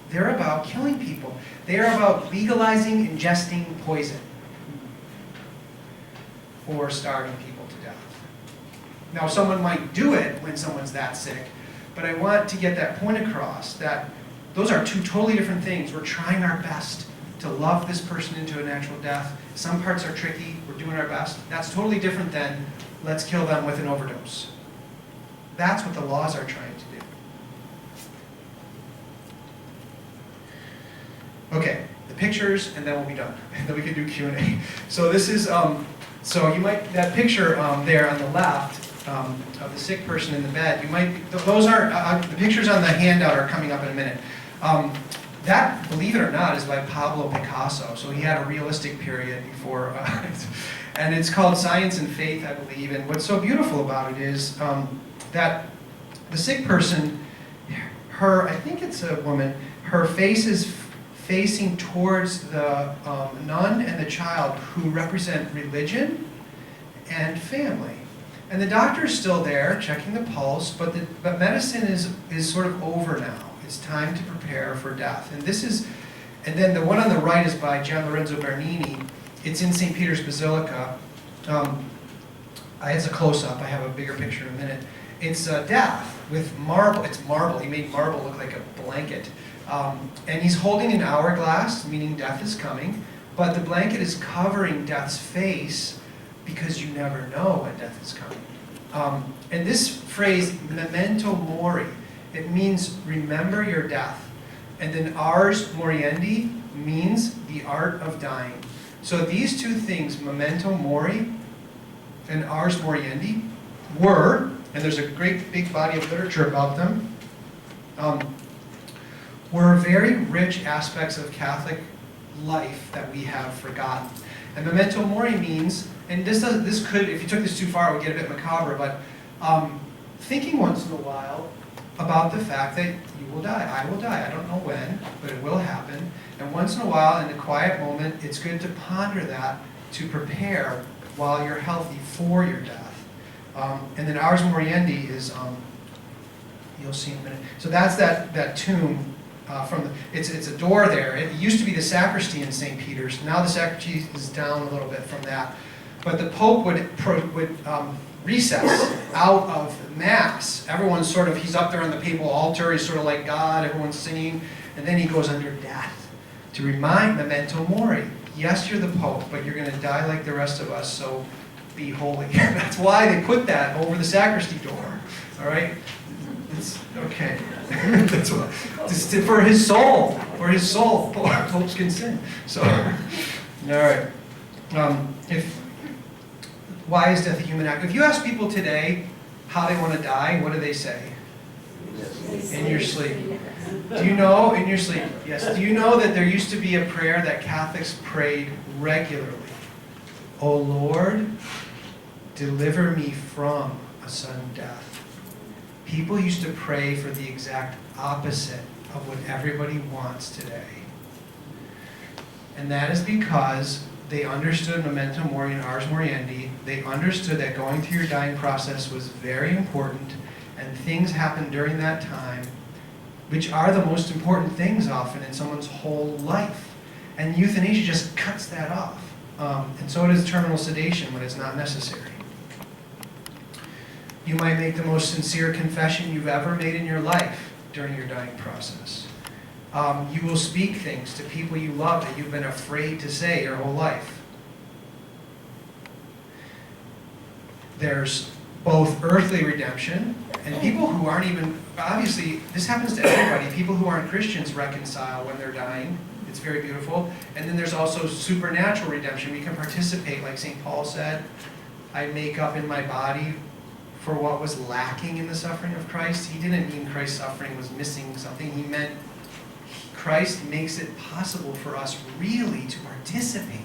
They're about killing people. They are about legalizing ingesting poison or starving people to death. Now, someone might do it when someone's that sick, but I want to get that point across that those are two totally different things. We're trying our best to love this person into a natural death. Some parts are tricky. We're doing our best. That's totally different than let's kill them with an overdose. That's what the laws are trying to do. Okay, the pictures, and then we'll be done. And then we can do Q&A. So this is, so you might, that picture there on the left, of the sick person in the bed, you might, those are, the pictures on the handout are coming up in a minute. That, believe it or not, is by Pablo Picasso. So he had a realistic period before, and it's called Science and Faith, I believe. And what's so beautiful about it is that the sick person, I think it's a woman, her face is facing towards the nun and the child who represent religion and family. And the doctor's still there, checking the pulse, but medicine is sort of over now. It's time to prepare for death. And then the one on the right is by Gian Lorenzo Bernini. It's in St. Peter's Basilica. It's a close-up. I have a bigger picture in a minute. It's death with marble. It's marble. He made marble look like a blanket. And he's holding an hourglass, meaning death is coming, but the blanket is covering death's face because you never know when death is coming. And this phrase, memento mori, it means remember your death. And then ars moriendi means the art of dying. So these two things, memento mori and ars moriendi, were, and there's a great big body of literature about them, were very rich aspects of Catholic life that we have forgotten. And memento mori means, and this could, if you took this too far, it would get a bit macabre, but thinking once in a while about the fact that you will die. I will die. I don't know when, but it will happen. And once in a while, in a quiet moment, it's good to ponder that, to prepare while you're healthy for your death. And then ars moriendi is, you'll see in a minute. So that's that tomb. It's a door there. It used to be the sacristy in St. Peter's. Now the sacristy is down a little bit from that. But the Pope would recess out of Mass. Everyone's sort of, he's up there on the papal altar. He's sort of like God. Everyone's singing. And then he goes under death to remind memento mori. Yes, you're the Pope, but you're going to die like the rest of us. So be holy. That's why they put that over the sacristy door. All right? It's, okay. That's what, for his soul. For his soul. Popes can sin. So, all right. Why is death a human act? If you ask people today how they want to die, what do they say? In your sleep. Do you know, in your sleep, yes. Do you know that there used to be a prayer that Catholics prayed regularly? O Lord, deliver me from a sudden death. People used to pray for the exact opposite of what everybody wants today. And that is because they understood Memento Mori and Ars Moriendi. They understood that going through your dying process was very important, and things happen during that time, which are the most important things often in someone's whole life. And euthanasia just cuts that off. And so does terminal sedation when it's not necessary. You might make the most sincere confession you've ever made in your life during your dying process. You will speak things to people you love that you've been afraid to say your whole life. There's both earthly redemption and people who aren't even, obviously, this happens to everybody. People who aren't Christians reconcile when they're dying. It's very beautiful. And then there's also supernatural redemption. We can participate, like St. Paul said, I make up in my body for what was lacking in the suffering of Christ. He didn't mean Christ's suffering was missing something. He meant Christ makes it possible for us really to participate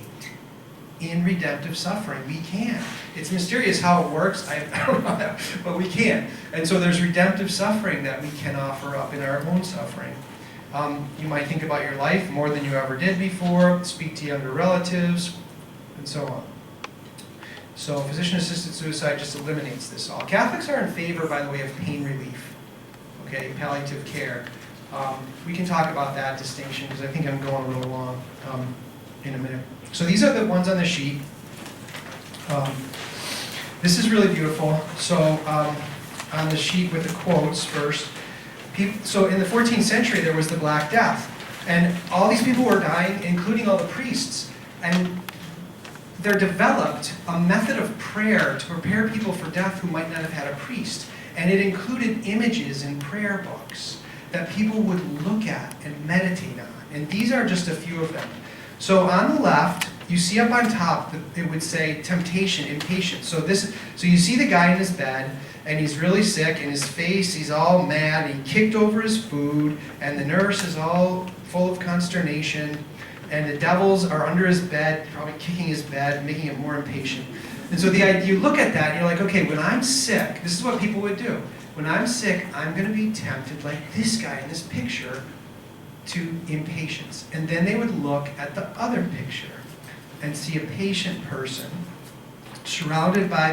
in redemptive suffering. We can. It's mysterious how it works. I don't know how, but we can. And so there's redemptive suffering that we can offer up in our own suffering. You might think about your life more than you ever did before, speak to younger relatives, and so on. So physician-assisted suicide just eliminates this all. Catholics are in favor, by the way, of pain relief, okay, palliative care. We can talk about that distinction because I think I'm going a little long in a minute. So these are the ones on the sheet. This is really beautiful. So on the sheet with the quotes first. So in the 14th century, there was the Black Death. And all these people were dying, including all the priests. And there developed a method of prayer to prepare people for death who might not have had a priest. And it included images in prayer books that people would look at and meditate on. And these are just a few of them. So on the left, you see up on top, it would say temptation, impatience. So you see the guy in his bed, and he's really sick, and his face, he's all mad, and he kicked over his food, and the nurse is all full of consternation, and the devils are under his bed, probably kicking his bed, making him more impatient. And so you look at that, and you're like, okay, when I'm sick, this is what people would do. When I'm sick, I'm going to be tempted, like this guy in this picture, to impatience. And then they would look at the other picture and see a patient person surrounded by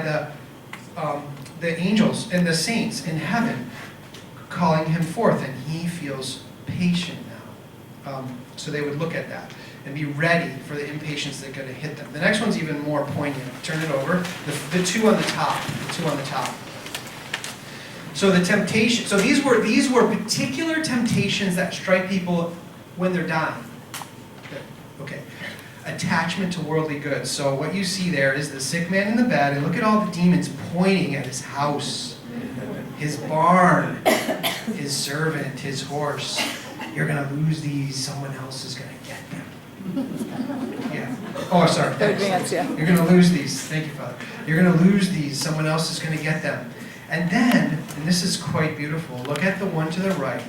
the angels and the saints in heaven calling him forth, and he feels patient now. So they would look at that and be ready for the impatience that's going to hit them. The next one's even more poignant. Turn it over. The two on the top. The two on the top. So the temptation. So these were particular temptations that strike people when they're dying. Okay. Attachment to worldly goods. So what you see there is the sick man in the bed, and look at all the demons pointing at his house, his barn, his servant, his horse. You're going to lose these. Someone else is going to get them. Yeah. Oh, sorry. Advance, yeah. You're going to lose these. Thank you, Father. You're going to lose these. Someone else is going to get them. And then, and this is quite beautiful, look at the one to the right.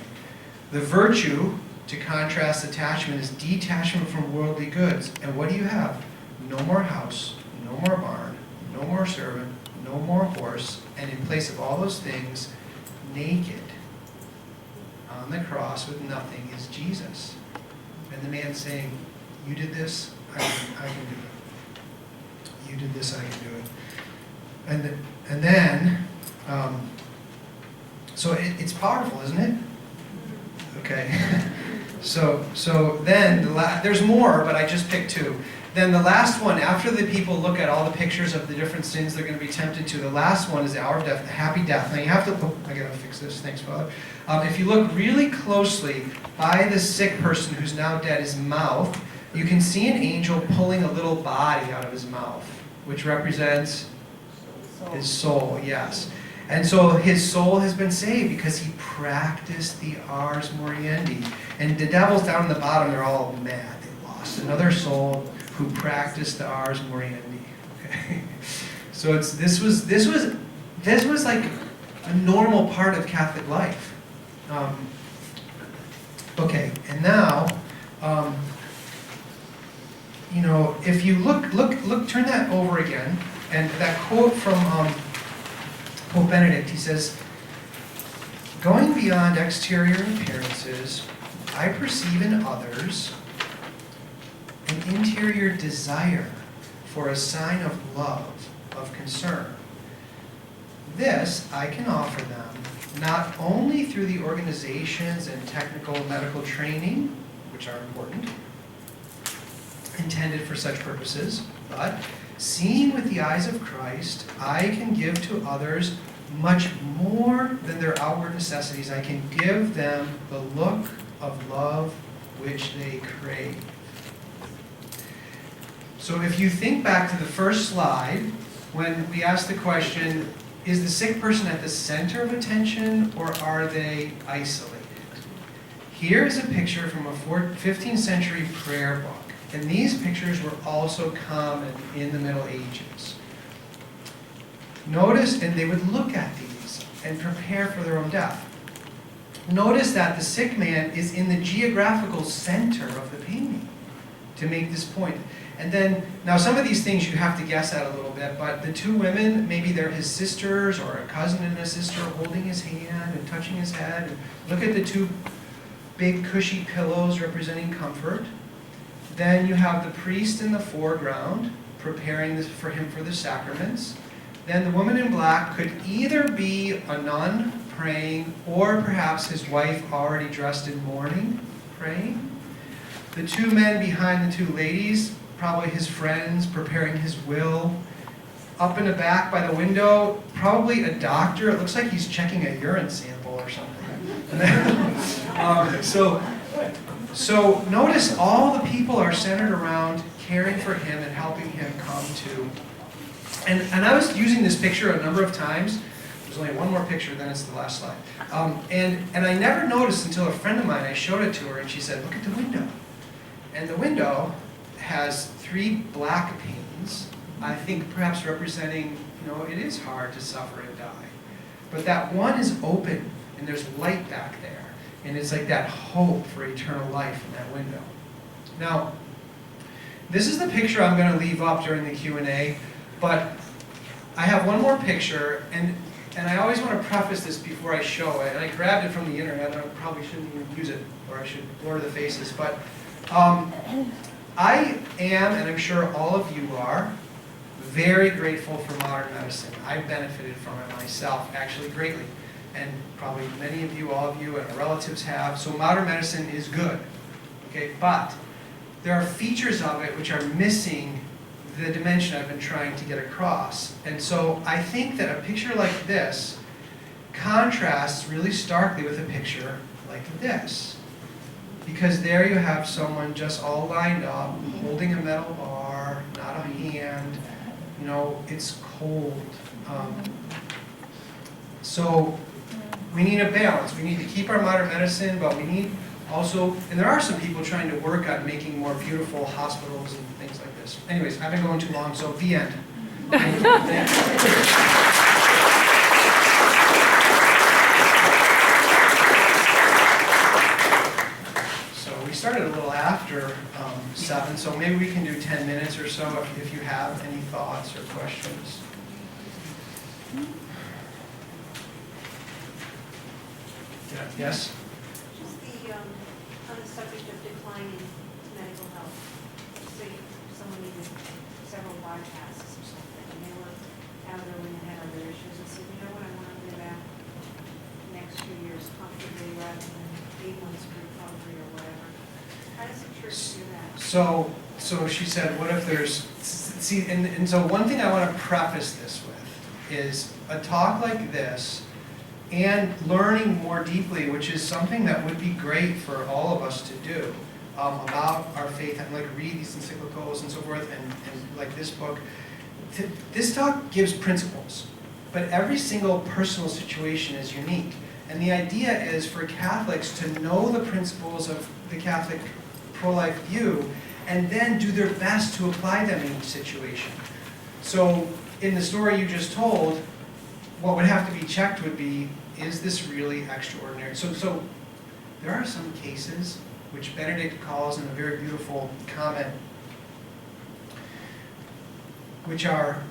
The virtue, to contrast attachment, is detachment from worldly goods. And what do you have? No more house, no more barn, no more servant, no more horse, and in place of all those things, naked, on the cross with nothing, is Jesus. And the man saying, you did this, I can do it. You did this, I can do it. And then, so it's powerful, isn't it? Okay. So then, there's more, but I just picked two. Then the last one, after the people look at all the pictures of the different sins they're going to be tempted to, the last one is the hour of death, the happy death. Now you have to, I got to fix this, thanks Father. If you look really closely by the sick person who's now dead, his mouth, you can see an angel pulling a little body out of his mouth, which represents His soul, yes. And so his soul has been saved because he practiced the Ars Moriendi. And the devils down in the bottom, they're all mad. They lost another soul who practiced the Ars Moriendi. Okay? So this was like a normal part of Catholic life. Okay, and now, if you look, turn that over again, and that quote from Pope Benedict, he says, "Going beyond exterior appearances, I perceive in others an interior desire for a sign of love, of concern. This I can offer them not only through the organizations and technical medical training, which are important, intended for such purposes, but seeing with the eyes of Christ, I can give to others much more than their outward necessities. I can give them the look of love which they crave." So if you think back to the first slide, when we asked the question, is the sick person at the center of attention or are they isolated? Here is a picture from a 15th century prayer book. And these pictures were also common in the Middle Ages. Notice, and they would look at these and prepare for their own death. Notice that the sick man is in the geographical center of the painting to make this point. And then, now some of these things you have to guess at a little bit, but the two women, maybe they're his sisters or a cousin and a sister holding his hand and touching his head. And look at the two big cushy pillows representing comfort. Then you have the priest in the foreground, preparing this for him for the sacraments. Then the woman in black could either be a nun praying, or perhaps his wife already dressed in mourning praying. The two men behind the two ladies, probably his friends preparing his will. Up in the back by the window, probably a doctor. It looks like he's checking a urine sample or something. So notice all the people are centered around caring for him and helping him come to. And I was using this picture a number of times. There's only one more picture, then it's the last slide. And I never noticed until a friend of mine, I showed it to her, and she said, "Look at the window." And the window has 3 black panes, I think perhaps representing, it is hard to suffer and die. But that one is open, and there's light back there. And it's like that hope for eternal life in that window. Now, this is the picture I'm going to leave up during the Q&A, but I have one more picture, and I always want to preface this before I show it. And I grabbed it from the internet, and I probably shouldn't even use it, or I should blur the faces. But I am, and I'm sure all of you are, very grateful for modern medicine. I've benefited from it myself, actually greatly. And probably many of you, all of you, and our relatives have. So modern medicine is good, okay? But there are features of it which are missing the dimension I've been trying to get across. And so I think that a picture like this contrasts really starkly with a picture like this. Because there you have someone just all lined up, holding a metal bar, not a hand. It's cold. So we need a balance. We need to keep our modern medicine, but we need also, and there are some people trying to work on making more beautiful hospitals and things like this. Anyways, I've been going too long, so the end. So we started a little after 7, so maybe we can do 10 minutes or so if you have any thoughts or questions. Yes? Just on the subject of declining medical health. Say someone needed several bypasses or something, and they were elderly and had other issues, and said, I want to live out the next few years comfortably rather than 8 months of recovery or whatever. How does the church do that? So she said, what if there's, and so one thing I want to preface this with is a talk like this and learning more deeply, which is something that would be great for all of us to do, about our faith and read these encyclicals and so forth, and like this book. This talk gives principles, but every single personal situation is unique. And the idea is for Catholics to know the principles of the Catholic pro-life view and then do their best to apply them in each situation. So in the story you just told, what would have to be checked would be, is this really extraordinary? So there are some cases, which Benedict calls in a very beautiful comment, which are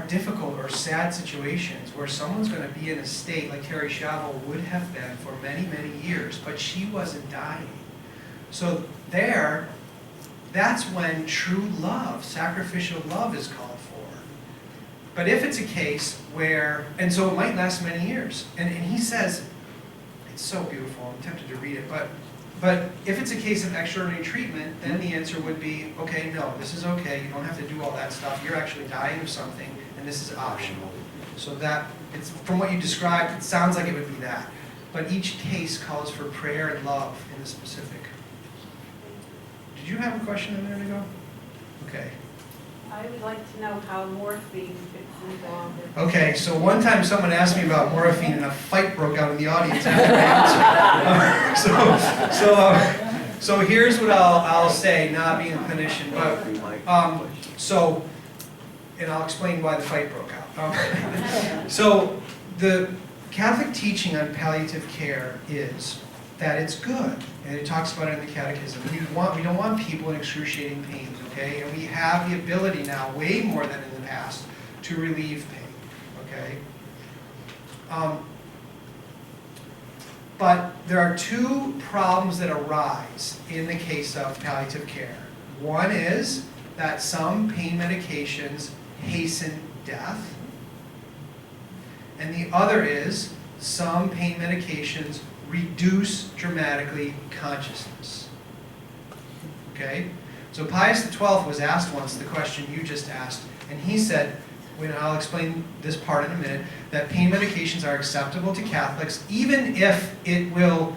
difficult or sad situations where someone's going to be in a state like Terry Schiavo would have been for many, many years, but she wasn't dying. So that's when true love, sacrificial love is called for. But if it's a case where, and so it might last many years, and he says, it's so beautiful, I'm tempted to read it, but if it's a case of extraordinary treatment, then the answer would be, okay, no, this is okay, you don't have to do all that stuff, you're actually dying of something, and this is optional. So that, it's from what you described, it sounds like it would be that. But each case calls for prayer and love in the specific. Did you have a question a minute ago? Okay. I would like to know how morphine fits involved. Okay, so one time someone asked me about morphine and a fight broke out in the audience after the answer. So here's what I'll say, not being a clinician, but and I'll explain why the fight broke out. So the Catholic teaching on palliative care is that it's good, and it talks about it in the Catechism. We don't want people in excruciating pain, okay? And we have the ability now, way more than in the past, to relieve pain, okay? But there are two problems that arise in the case of palliative care. One is that some pain medications hasten death, and the other is some pain medications reduce dramatically consciousness. Okay? So Pius XII was asked once the question you just asked, and he said, I'll explain this part in a minute, that pain medications are acceptable to Catholics even if it will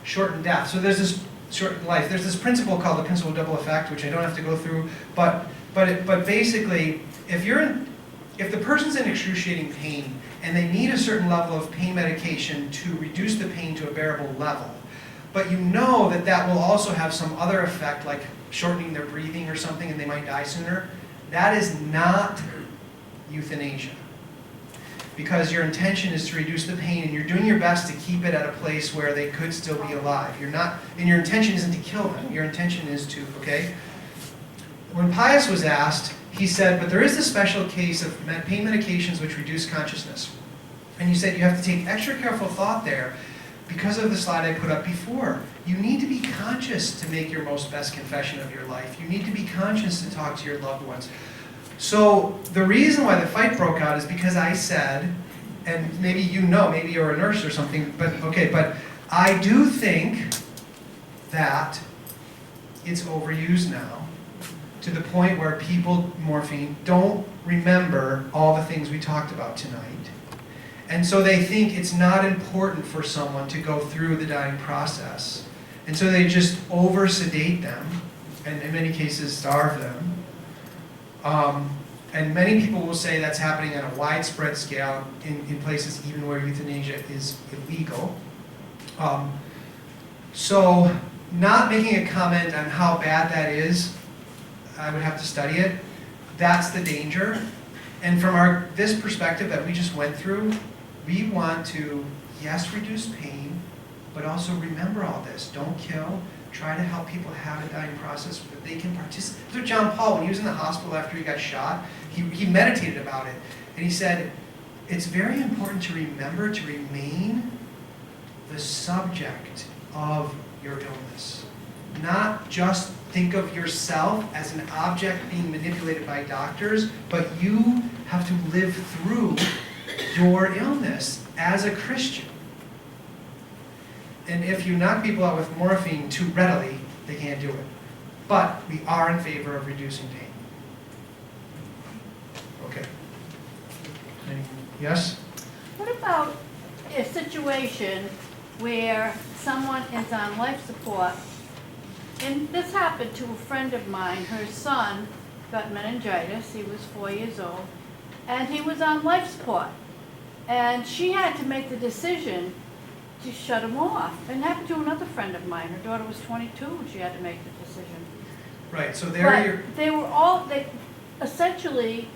shorten death. So there's this shorten life. There's this principle called the principle of double effect, which I don't have to go through, but basically, if the person's in excruciating pain and they need a certain level of pain medication to reduce the pain to a bearable level, but you know that that will also have some other effect, like shortening their breathing or something, and they might die sooner, that is not euthanasia. Because your intention is to reduce the pain, and you're doing your best to keep it at a place where they could still be alive. And your intention isn't to kill them. Your intention is to, okay? When Pius was asked, he said, but there is this special case of pain medications which reduce consciousness. And you said you have to take extra careful thought there because of the slide I put up before. You need to be conscious to make your most best confession of your life. You need to be conscious to talk to your loved ones. So the reason why the fight broke out is because I said, and maybe you know, maybe you're a nurse or something, but I do think that it's overused now, to the point where people, morphine, don't remember all the things we talked about tonight. And so they think it's not important for someone to go through the dying process. And so they just over-sedate them, and in many cases starve them. And many people will say that's happening on a widespread scale in places even where euthanasia is illegal. So not making a comment on how bad that is, I would have to study it. That's the danger. And from this perspective that we just went through, we want to, yes, reduce pain, but also remember all this. Don't kill. Try to help people have a dying process that they can participate. So John Paul, when he was in the hospital after he got shot, he meditated about it. And he said, it's very important to remember to remain the subject of your illness. Not just think of yourself as an object being manipulated by doctors, but you have to live through your illness as a Christian. And if you knock people out with morphine too readily, they can't do it. But we are in favor of reducing pain. Okay. Yes? What about a situation where someone is on life support, and this happened to a friend of mine, her son got meningitis. He was 4 years old, and he was on life support. And she had to make the decision to shut him off. And it happened to another friend of mine. Her daughter was 22, and she had to make the decision. Right, so there you're, But they essentially,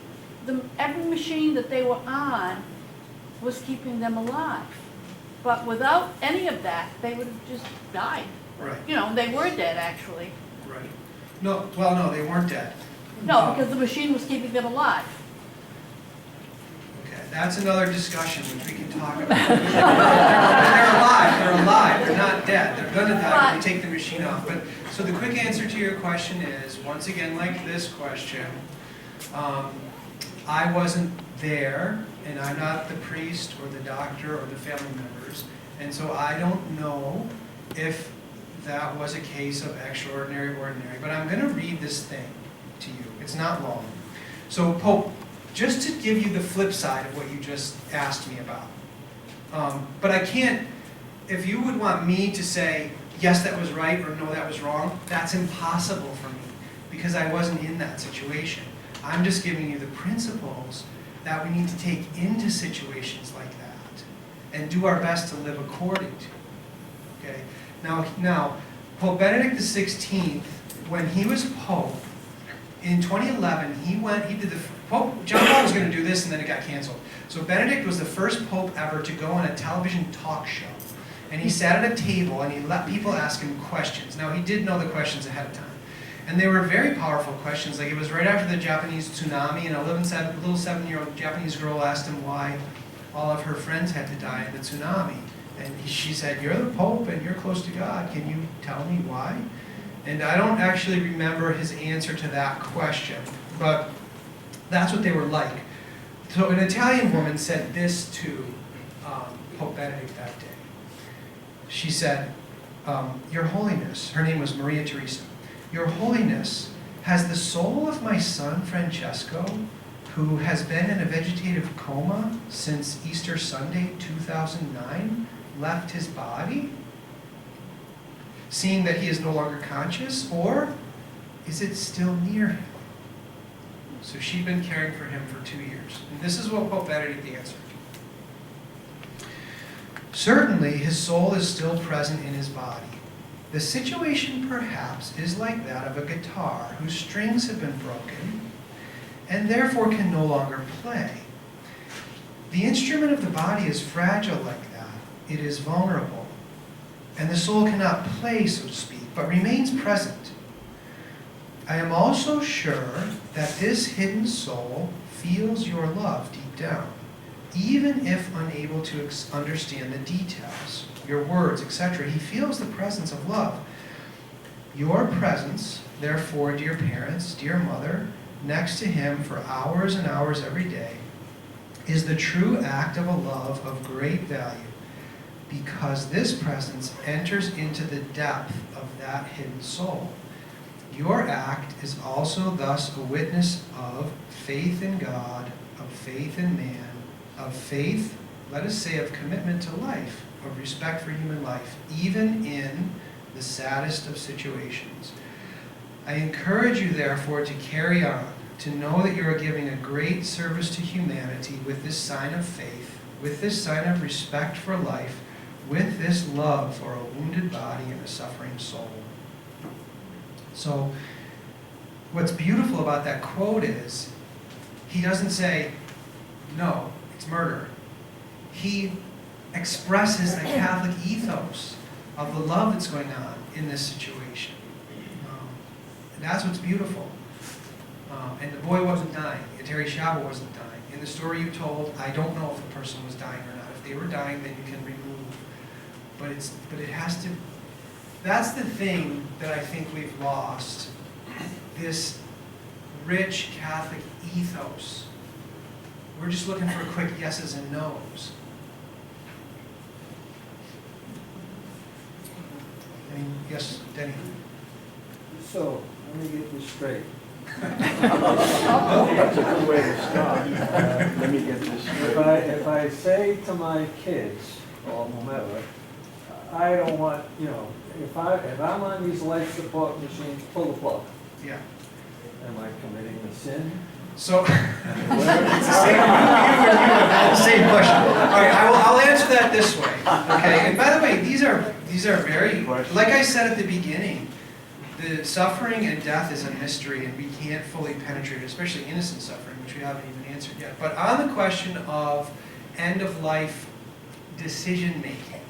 every machine that they were on was keeping them alive. But without any of that, they would have just died. right, You know, they were dead, actually. right. No, well, no, they weren't dead. No, because the machine was keeping them alive. Okay, that's another discussion which we can talk about. They're alive, they're not dead. They're gonna die when you take the machine off. But, so the quick answer to your question is, once again, like this question, I wasn't there, and I'm not the priest or the doctor or the family members, and so I don't know if that was a case of extraordinary, ordinary. But I'm gonna read this thing to you. It's not long. So Pope, just to give you the flip side of what you just asked me about. But I can't, if you would want me to say, yes, that was right, or no, that was wrong, that's impossible for me, because I wasn't in that situation. I'm just giving you the principles that we need to take into situations like that, and do our best to live according to. Okay? Now, Pope Benedict XVI, when he was Pope, in 2011, he did the, Pope, John Paul was going to do this and then it got canceled. So Benedict was the first Pope ever to go on a television talk show. And he sat at a table and he let people ask him questions. Now he did know the questions ahead of time. And they were very powerful questions. Like it was right after the Japanese tsunami, and a little 7-year-old Japanese girl asked him why all of her friends had to die in the tsunami. And she said, "You're the Pope and you're close to God. Can you tell me why?" And I don't actually remember his answer to that question, but that's what they were like. So an Italian woman said this to Pope Benedict that day. She said, "Your Holiness," her name was Maria Teresa, "Your Holiness, has the soul of my son Francesco, who has been in a vegetative coma since Easter Sunday 2009, left his body, seeing that he is no longer conscious, or is it still near him?" So she'd been caring for him for 2 years. And this is what Pope Benedict answered. "Certainly his soul is still present in his body. The situation perhaps is like that of a guitar whose strings have been broken and therefore can no longer play. The instrument of the body is fragile like that. It is vulnerable. And the soul cannot play, so to speak, but remains present. I am also sure that this hidden soul feels your love deep down, even if unable to understand the details, your words, etc. He feels the presence of love. Your presence, therefore, dear parents, dear mother, next to him for hours and hours every day, is the true act of a love of great value, because this presence enters into the depth of that hidden soul. Your act is also thus a witness of faith in God, of faith in man, of faith, let us say, of commitment to life, of respect for human life, even in the saddest of situations. I encourage you, therefore, to carry on, to know that you are giving a great service to humanity with this sign of faith, with this sign of respect for life, with this love for a wounded body and a suffering soul." So, what's beautiful about that quote is, he doesn't say, "No, it's murder." He expresses the Catholic ethos of the love that's going on in this situation. And that's what's beautiful. And the boy wasn't dying. Terry Shaba wasn't dying. In the story you told, I don't know if the person was dying or not. If they were dying, then you can remove. But it has to. That's the thing that I think we've lost. This rich Catholic ethos. We're just looking for quick yeses and nos. Yes, Denny. So, let me get this straight. That's a good way to start. Let me get this straight. If I say to my kids, or whomever, I don't want, if I'm on these life support machines, pull the plug. Yeah. Am I committing a sin? So, it's the same, you had the same question. All right, I'll answer that this way, okay? And by the way, these are very, like I said at the beginning, the suffering and death is a mystery, and we can't fully penetrate it, especially innocent suffering, which we haven't even answered yet. But on the question of end-of-life decision-making,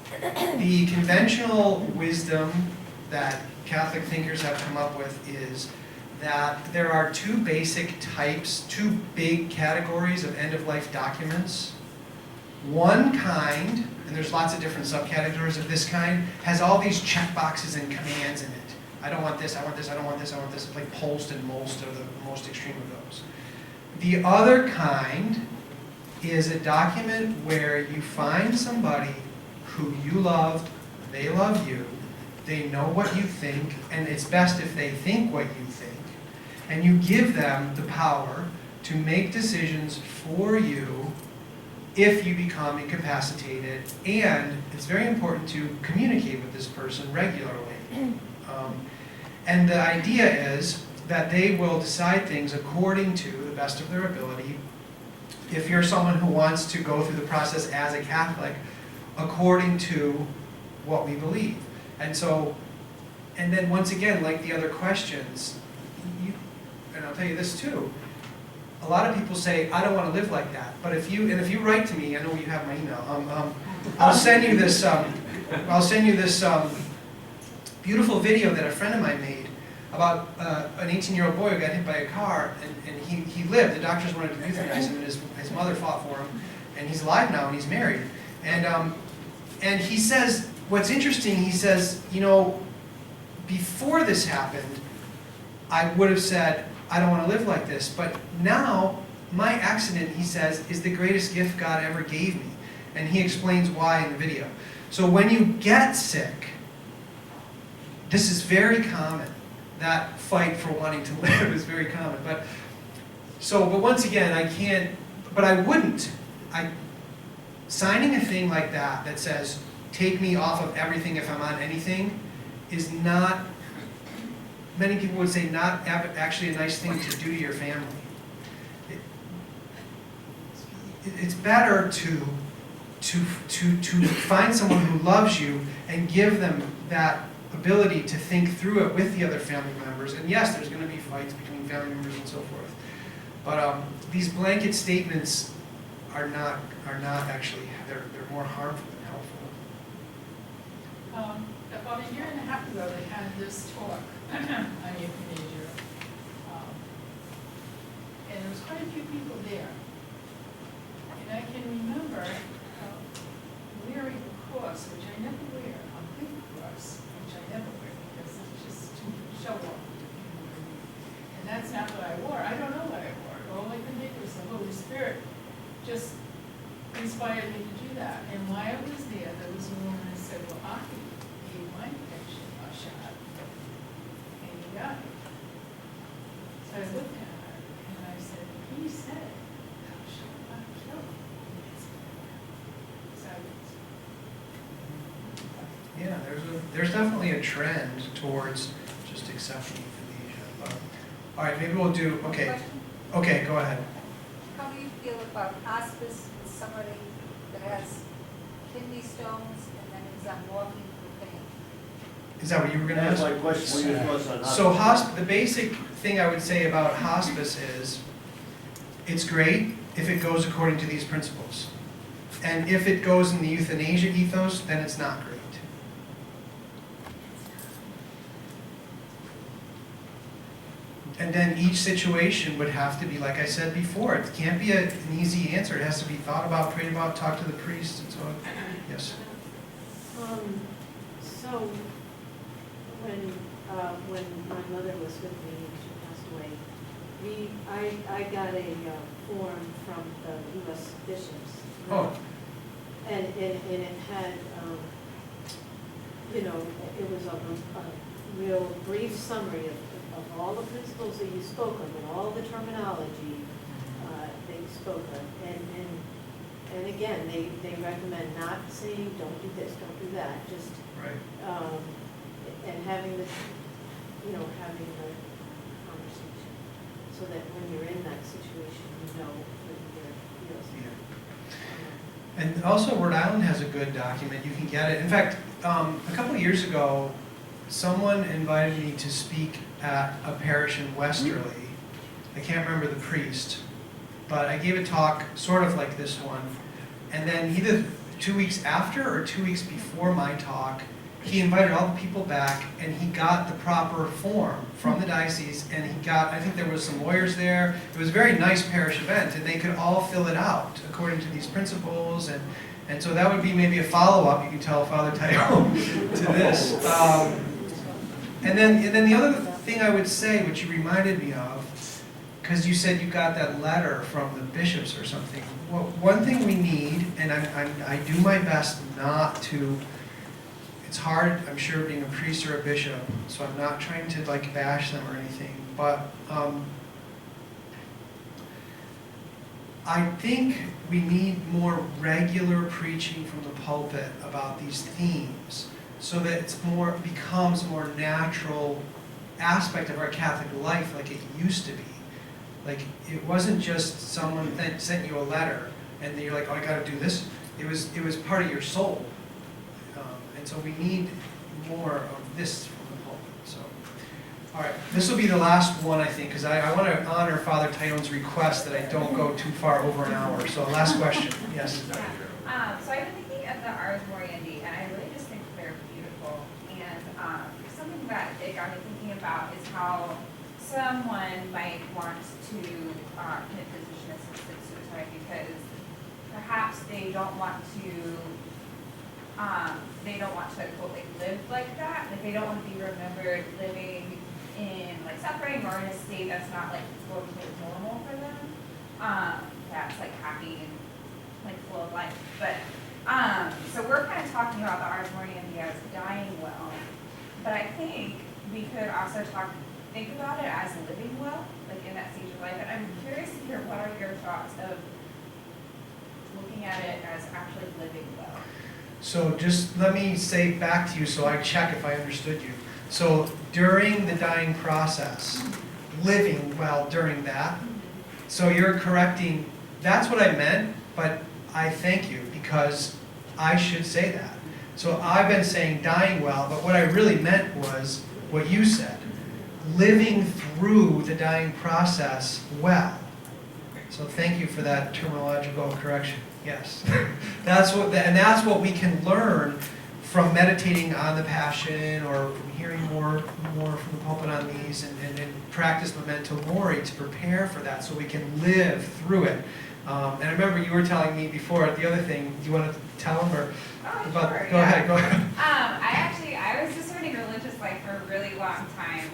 the conventional wisdom that Catholic thinkers have come up with is that there are two basic types, two big categories of end-of-life documents. One kind, and there's lots of different subcategories of this kind, has all these checkboxes and commands in it. I don't want this, I want this, I don't want this, I want this. Like Post and Most are the most extreme of those. The other kind is a document where you find somebody who you loved, they love you, they know what you think, and it's best if they think what you think. And you give them the power to make decisions for you if you become incapacitated, and it's very important to communicate with this person regularly. And the idea is that they will decide things according to the best of their ability. If you're someone who wants to go through the process as a Catholic, according to what we believe. And so, and then once again, like the other questions, and I'll tell you this too, a lot of people say, I don't want to live like that. But if you write to me, I know you have my email, I'll send you this, beautiful video that a friend of mine made about an 18-year-old boy who got hit by a car, and he lived. The doctors wanted to euthanize him, and his mother fought for him, and he's alive now, and he's married. And he says, what's interesting, he says, you know, before this happened, I would have said, I don't want to live like this, but now, my accident, he says, is the greatest gift God ever gave me. And he explains why in the video. So when you get sick, this is very common. That fight for wanting to live is very common. But once again, I wouldn't. Signing a thing like that says, take me off of everything if I'm on anything, is not, many people would say, not actually a nice thing to do to your family. It's better to find someone who loves you and give them that ability to think through it with the other family members. And yes, there's going to be fights between family members and so forth. But these blanket statements are not actually, they're more harmful than helpful. About a year and a half ago, they had this talk on euthanasia. And there was quite a few people there. And I can remember wearing a cross, which I never wear, a big cross, which I never wear because it's just to show off. And that's not what I wore. I don't know what I wore. All I could think was the Holy Spirit just inspired me to do that. And while I was there was a woman who said, well, I gave my patient a shot, and he died. So I looked at her, and I said, he said, thou shalt not kill. Silence. Yeah, there's definitely a trend towards just accepting euthanasia. But, all right, maybe we'll do, okay. Okay, go ahead. How do you feel about hospice with somebody that has kidney stones and then is on morphine for pain? Is that what you were going to ask? That's my question. What are your thoughts on So hospice? the basic thing I would say about hospice is, it's great if it goes according to these principles. And if it goes in the euthanasia ethos, then it's not great. And then each situation would have to be, like I said before, it can't be an easy answer. It has to be thought about, prayed about, talked to the priest, and so on. Yes? So, when my mother was with me and she passed away, I got a form from the U.S. bishops. Oh. And it had, it was a real brief summary of all the principles that you spoke of and all the terminology that you spoke of. And again, they recommend not saying, don't do this, don't do that, just, Right. and having the conversation. so that when you're in that situation, you know what your feels. And also Rhode Island has a good document, you can get it. In fact, a couple of years ago, someone invited me to speak at a parish in Westerly. I can't remember the priest, but I gave a talk sort of like this one. And then either 2 weeks after or 2 weeks before my talk, he invited all the people back and he got the proper form from the diocese, and he got, I think there was some lawyers there. It was a very nice parish event, and they could all fill it out according to these principles. And so that would be maybe a follow-up, you can tell Father Tyrone, to this. And then the other thing I would say, which you reminded me of, because you said you got that letter from the bishops or something. Well, one thing we need, and I do my best not to, it's hard, I'm sure, being a priest or a bishop, so I'm not trying to like bash them or anything, but I think we need more regular preaching from the pulpit about these themes, so that it's becomes a more natural aspect of our Catholic life like it used to be. Like, it wasn't just someone that sent you a letter and then you're like, oh, I gotta do this. It was part of your soul. And so we need more of this from the pulpit. So, all right, this will be the last one, I think, because I want to honor Father Tyrone's request that I don't go too far over an hour. So last question, yes. So I've been thinking of the Ars Moriendi, and I really just think they're beautiful. And something that it got me thinking about is how someone might want to commit physician-assisted suicide because perhaps they don't want to quote, like, live like that. Like, they don't want to be remembered living in like suffering or in a state that's not like quote unquote normal for them. That's like happy and like full of life. But so we're kind of talking about the Ars Moriendi as dying well, but I think we could also think about it as living well, like in that stage of life. And I'm curious to hear what are your thoughts of looking at it as actually living well. So just let me say back to you so I check if I understood you. So during the dying process, living well during that, so you're correcting, that's what I meant, but I thank you because I should say that. So I've been saying dying well, but what I really meant was what you said, living through the dying process well. So thank you for that terminological correction. Yes, that's what we can learn from meditating on the Passion or from hearing more from the pulpit on these, and practice memento mori to prepare for that, so we can live through it. And I remember you were telling me before the other thing. Do you want to tell them or about? Sure, Go ahead. I was discerning religious life for a really long time,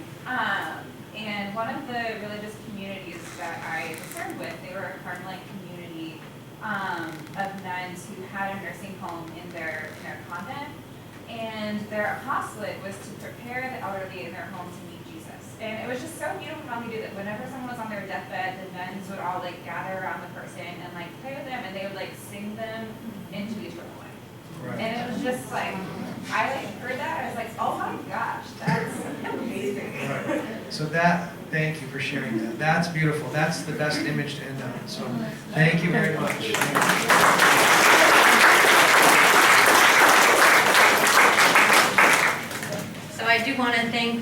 and one of the religious communities that I discerned with, they were a Carmelite community of nuns who had a nursing home in their convent, and their apostolate was to prepare the elderly in their home to meet Jesus. And it was just so beautiful how they do that. Whenever someone was on their deathbed, the nuns would all like gather around the person and like pray with them, and they would like sing them into eternal life. Right. And it was just like, I like heard that, I was like, oh my gosh, that's amazing. Right. So thank you for sharing that. That's beautiful. That's the best image to end on. So thank you very much. So I do want to thank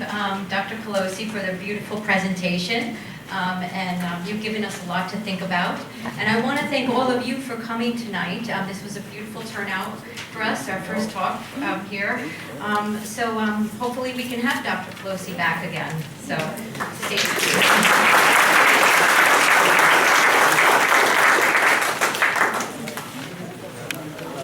Dr. Colosi for the beautiful presentation, and you've given us a lot to think about. And I want to thank all of you for coming tonight. This was a beautiful turnout for us, our first talk here. So hopefully we can have Dr. Colosi back again. So stay tuned.